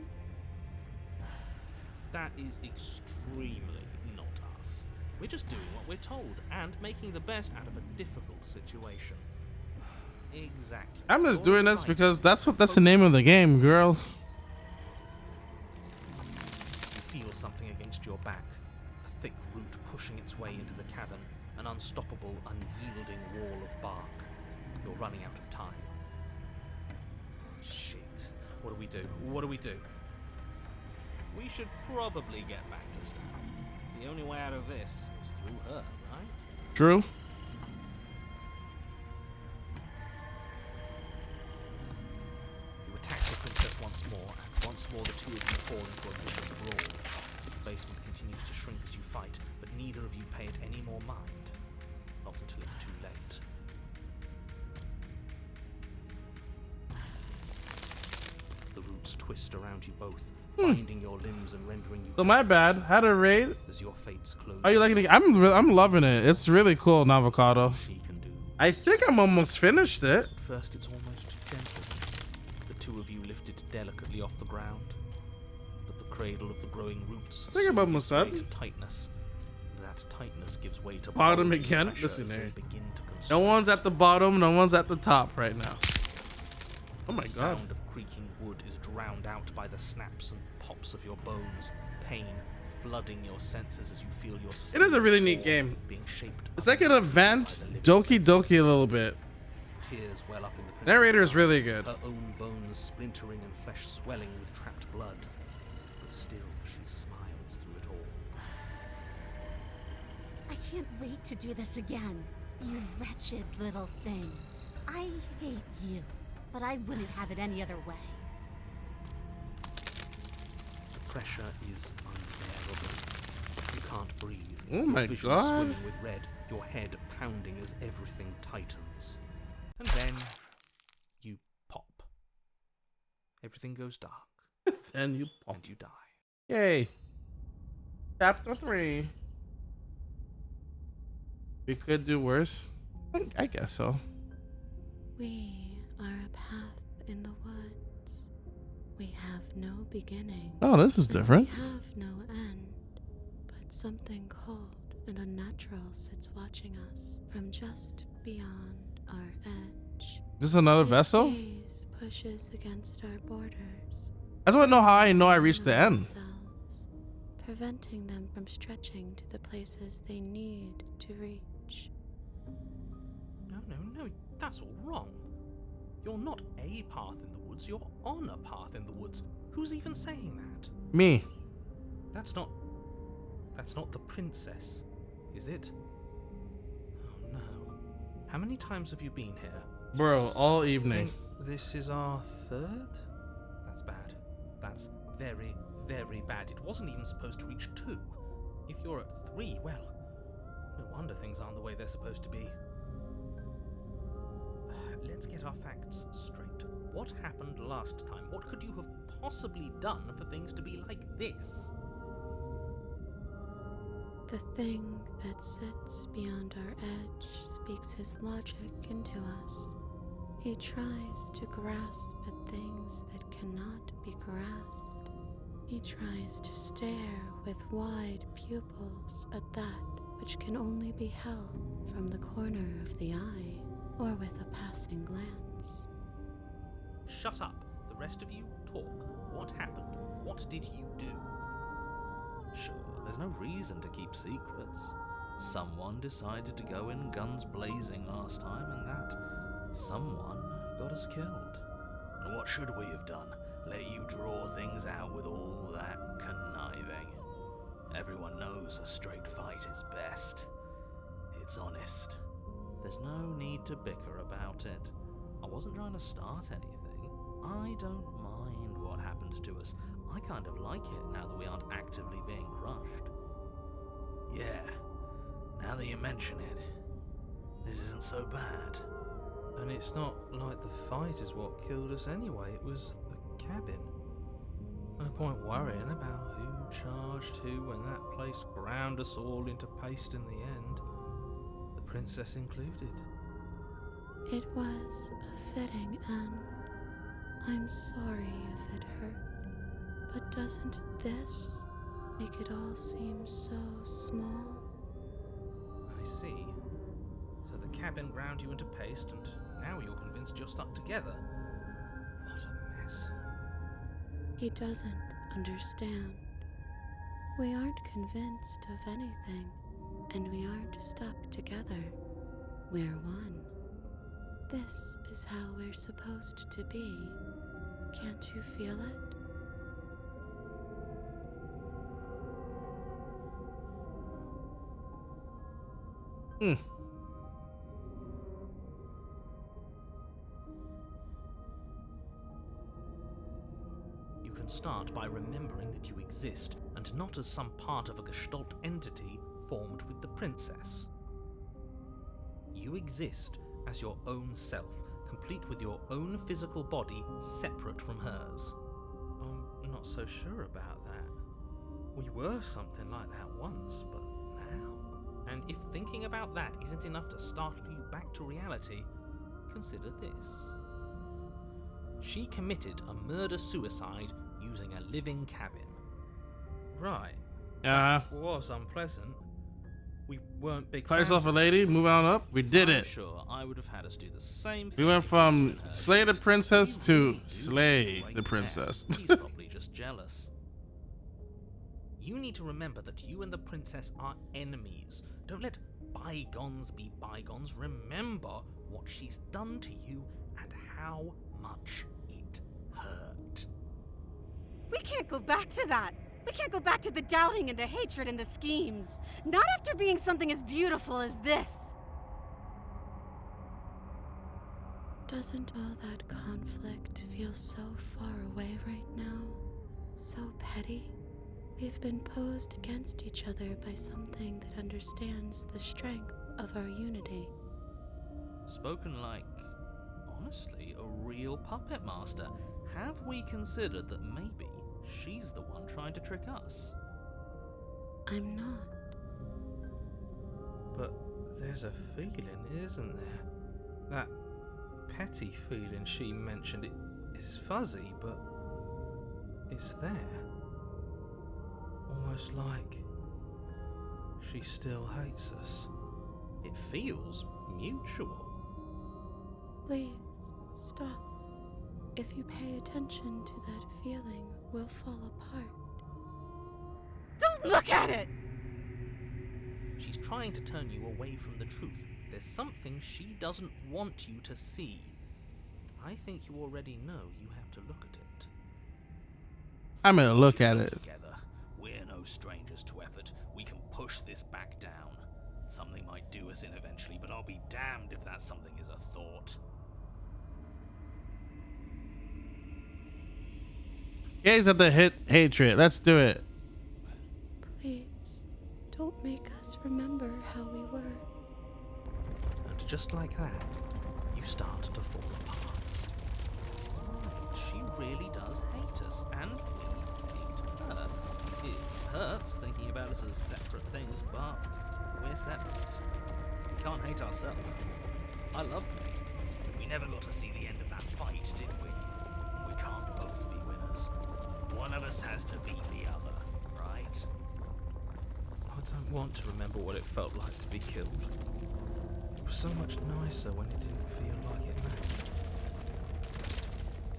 Speaker 2: That is extremely not us. We're just doing what we're told and making the best out of a difficult situation. Exactly.
Speaker 1: I'm just
Speaker 2: You're
Speaker 1: doing this
Speaker 2: right.
Speaker 1: because that's the name of the game, girl.
Speaker 2: You feel something against your back. A thick root pushing its way into the cavern. An unstoppable, unyielding wall of bark. You're running out of time. Shit. What do we do? What do we do? We should probably get back to Star. The only way out of this is through her, right?
Speaker 1: True.
Speaker 2: You attack the princess once more, and once more the two of you fall into a vicious brawl. The basement continues to shrink as you fight, but neither of you pay it any more mind. Not until it's too late. The roots twist around you both, binding your limbs and rendering you
Speaker 1: So my bad. Had a raid.
Speaker 2: as your fates close.
Speaker 1: Are you liking it? I'm loving it. It's really cool, Navocado.
Speaker 2: She can do.
Speaker 1: I think I'm almost finished it.
Speaker 2: At first it's almost gentle. The two of you lift it delicately off the ground. But the cradle of the growing roots
Speaker 1: I think I'm
Speaker 2: soon
Speaker 1: almost
Speaker 2: gives way
Speaker 1: done.
Speaker 2: to tightness. That tightness gives way to
Speaker 1: Bottom
Speaker 2: bulging
Speaker 1: again?
Speaker 2: pressure
Speaker 1: Listen
Speaker 2: as they
Speaker 1: here.
Speaker 2: begin to
Speaker 1: No
Speaker 2: constrict.
Speaker 1: one's at the bottom. No one's at the top right now. Oh my
Speaker 2: The
Speaker 1: god.
Speaker 2: sound of creaking wood is drowned out by the snaps and pops of your bones, pain flooding your senses as you feel your
Speaker 1: It is a really
Speaker 2: skin
Speaker 1: neat
Speaker 2: form
Speaker 1: game.
Speaker 2: being shaped
Speaker 1: It's like an
Speaker 2: under
Speaker 1: advanced
Speaker 2: by the living
Speaker 1: Doki Doki a little bit.
Speaker 2: tears well up in the princess'
Speaker 1: Narrator is
Speaker 2: eyes,
Speaker 1: really good.
Speaker 2: her own bones splintering and flesh swelling with trapped blood. But still, she smiles through it all.
Speaker 8: I can't wait to do this again. You wretched little thing. I hate you, but I wouldn't have it any other way.
Speaker 2: The pressure is unbearable. You can't breathe.
Speaker 1: Oh my
Speaker 2: Your vision
Speaker 1: God.
Speaker 2: swimming with red, your head pounding as everything tightens. And then you pop. Everything goes dark,
Speaker 1: And you pop.
Speaker 2: and you die.
Speaker 1: Yay. Chapter 3. We could do worse. I guess so.
Speaker 3: We are a path in the woods. We have no beginning.
Speaker 1: Oh, this is
Speaker 3: and
Speaker 1: different.
Speaker 3: We have no end. But something cold and unnatural sits watching us from just beyond our edge.
Speaker 1: This is another
Speaker 3: His
Speaker 1: vessel?
Speaker 3: gaze pushes against our borders.
Speaker 1: I just want to know how I know I reached the end.
Speaker 3: themselves, preventing them from stretching to the places they need to reach.
Speaker 2: No, that's all wrong. You're not a path in the woods, you're on a path in the woods. Who's even saying that?
Speaker 1: Me.
Speaker 2: That's not the princess, is it? Oh no. How many times have you been here?
Speaker 1: Bro, all
Speaker 2: I
Speaker 1: evening.
Speaker 2: think this is our third? That's bad. That's very, very bad. It wasn't even supposed to reach 2. If you're at 3, well, no wonder things aren't the way they're supposed to be. Let's get our facts straight. What happened last time? What could you have possibly done for things to be like this?
Speaker 3: The thing that sits beyond our edge speaks his logic into us. He tries to grasp at things that cannot be grasped. He tries to stare with wide pupils at that which can only be held from the corner of the eye or with a passing glance.
Speaker 2: Shut up. The rest of you, talk. What happened? What did you do? Sure, there's no reason to keep secrets. Someone decided to go in guns blazing last time, and that someone got us killed. And what should we have done? Let you draw things out with all that conniving? Everyone knows a straight fight is best. It's honest. There's no need to bicker about it. I wasn't trying to start anything. I don't mind what happened to us. I kind of like it now that we aren't actively being crushed. Yeah, now that you mention it, this isn't so bad. And it's not like the fight is what killed us anyway, it was the cabin. No point worrying about who charged who when that place ground us all into paste in the end. The princess included.
Speaker 3: It was a fitting end. I'm sorry if it hurt, but doesn't this make it all seem so small?
Speaker 2: I see. So the cabin ground you into paste, and now you're convinced you're stuck together. What a mess.
Speaker 3: He doesn't understand. We aren't convinced of anything, and we aren't stuck together. We're one. This is how we're supposed to be. Can't you feel it?
Speaker 2: You can start by remembering that you exist, and not as some part of a Gestalt entity formed with the princess. You exist as your own self, complete with your own physical body, separate from hers. I'm not so sure about that. We were something like that once, but now? And if thinking about that isn't enough to startle you back to reality, consider this. She committed a murder-suicide using a living cabin. Right.
Speaker 1: Yeah.
Speaker 2: That was unpleasant. We weren't big
Speaker 1: Call
Speaker 2: fans
Speaker 1: yourself a
Speaker 2: of
Speaker 1: lady, move on up. We did
Speaker 2: I'm
Speaker 1: it.
Speaker 2: sure I would have had us do the same thing.
Speaker 1: We went
Speaker 2: if
Speaker 1: from
Speaker 2: we were in her
Speaker 1: slay the
Speaker 2: shoes.
Speaker 1: princess
Speaker 2: You
Speaker 1: to
Speaker 2: really do
Speaker 1: slay
Speaker 2: right
Speaker 1: the
Speaker 2: now.
Speaker 1: princess.
Speaker 2: He's probably just jealous. You need to remember that you and the princess are enemies. Don't let bygones be bygones. Remember what she's done to you and how much it hurt.
Speaker 8: We can't go back to that. We can't go back to the doubting and the hatred and the schemes. Not after being something as beautiful as this.
Speaker 3: Doesn't all that conflict feel so far away right now? So petty? We've been posed against each other by something that understands the strength of our unity.
Speaker 2: Spoken like, honestly, a real puppet master. Have we considered that maybe she's the one trying to trick us?
Speaker 3: I'm not.
Speaker 2: But there's a feeling, isn't there? That petty feeling she mentioned, it is fuzzy, but it's there. Almost like she still hates us. It feels mutual.
Speaker 3: Please, stop. If you pay attention to that feeling, we'll fall apart.
Speaker 8: Don't look at it!
Speaker 2: She's trying to turn you away from the truth. There's something she doesn't want you to see. I think you already know you have to look at it.
Speaker 1: I'm gonna look at it.
Speaker 4: Together, we're no strangers to effort. We can push this back down. Something might do us in eventually, but I'll be damned if that something is a thought.
Speaker 1: Gaze at the hatred. Let's do it.
Speaker 3: Please, don't make us remember how we were.
Speaker 2: And just like that, you start to fall apart. Right, she really does hate us, and we hate her. It hurts thinking about us as separate things, but we're separate. We can't hate ourselves. I love me.
Speaker 4: We never got to see the end of that fight, did we? We can't both be winners. One of us has to beat the other, right?
Speaker 2: I don't want to remember what it felt like to be killed. It was so much nicer when it didn't feel like it mattered.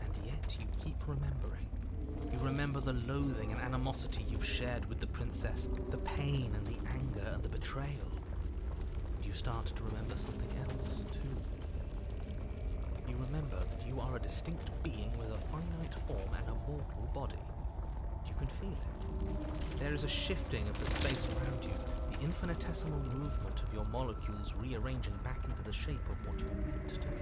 Speaker 2: And yet you keep remembering. You remember the loathing and animosity you've shared with the princess, the pain and the anger and the betrayal. And you start to remember something else, too. You remember that you are a distinct being with a finite form and a mortal body. You can feel it. There is a shifting of the space around you, the infinitesimal movement of your molecules rearranging back into the shape of what you're meant to be.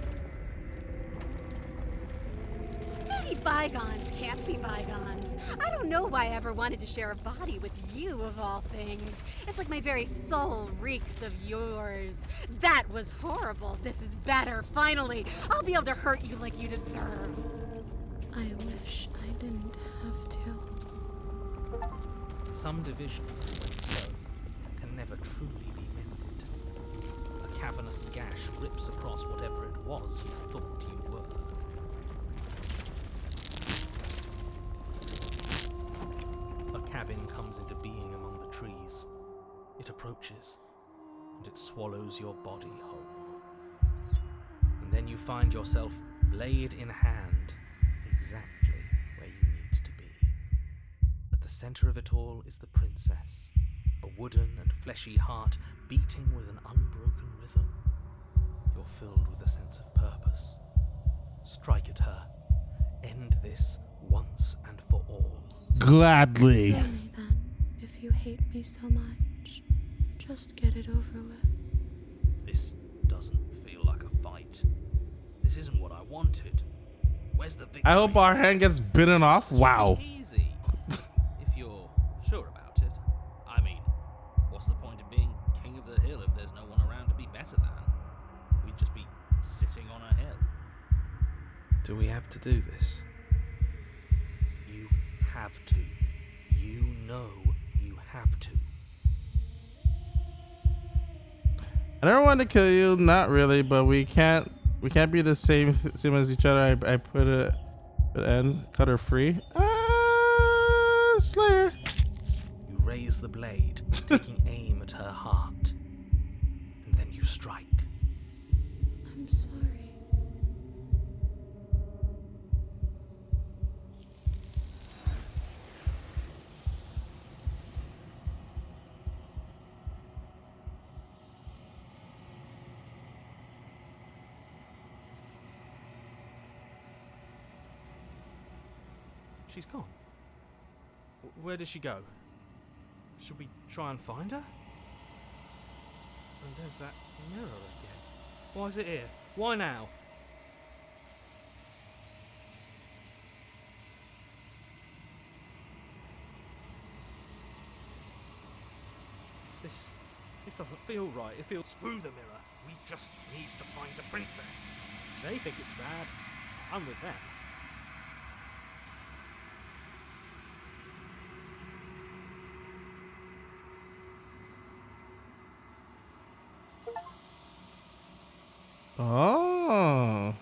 Speaker 8: Maybe bygones can't be bygones. I don't know why I ever wanted to share a body with you, of all things. It's like my very soul reeks of yours. That was horrible. This is better, finally. I'll be able to hurt you like you deserve.
Speaker 3: I wish I didn't have to.
Speaker 2: Some division, so, can never truly be mended. A cavernous gash rips across whatever it was you thought you were. A cabin comes into being among the trees. It approaches, and it swallows your body whole. And then you find yourself, blade in hand, exactly where you need to be. At the center of it all is the princess, a wooden and fleshy heart beating with an unbroken rhythm. You're filled with a sense of purpose. Strike at her. End this once and for all.
Speaker 1: Gladly.
Speaker 3: Tell me then, if you hate me so much, just get it over with.
Speaker 4: This doesn't feel like a fight. This isn't what I wanted. Where's the victory?
Speaker 1: I hope our hand gets bitten off. Wow.
Speaker 2: Easy, if you're sure about it.
Speaker 4: I mean, what's the point of being king of the hill if there's no one around to be better than? We'd just be sitting on a hill.
Speaker 2: Do we have to do this? You have to. You know you have to.
Speaker 1: I never want to kill you, not really, but we can't be the same as each other. I put it at end, cut her free. Slayer.
Speaker 2: You raise the blade, taking aim at her heart. And then you strike.
Speaker 3: I'm sorry.
Speaker 2: She's gone. Where did she go? Should we try and find her? And there's that mirror again. Why is it here? Why now? This doesn't feel right. It feels...
Speaker 6: Screw the mirror. We just need to find the princess.
Speaker 2: If they think it's bad, I'm with them.
Speaker 1: Oh.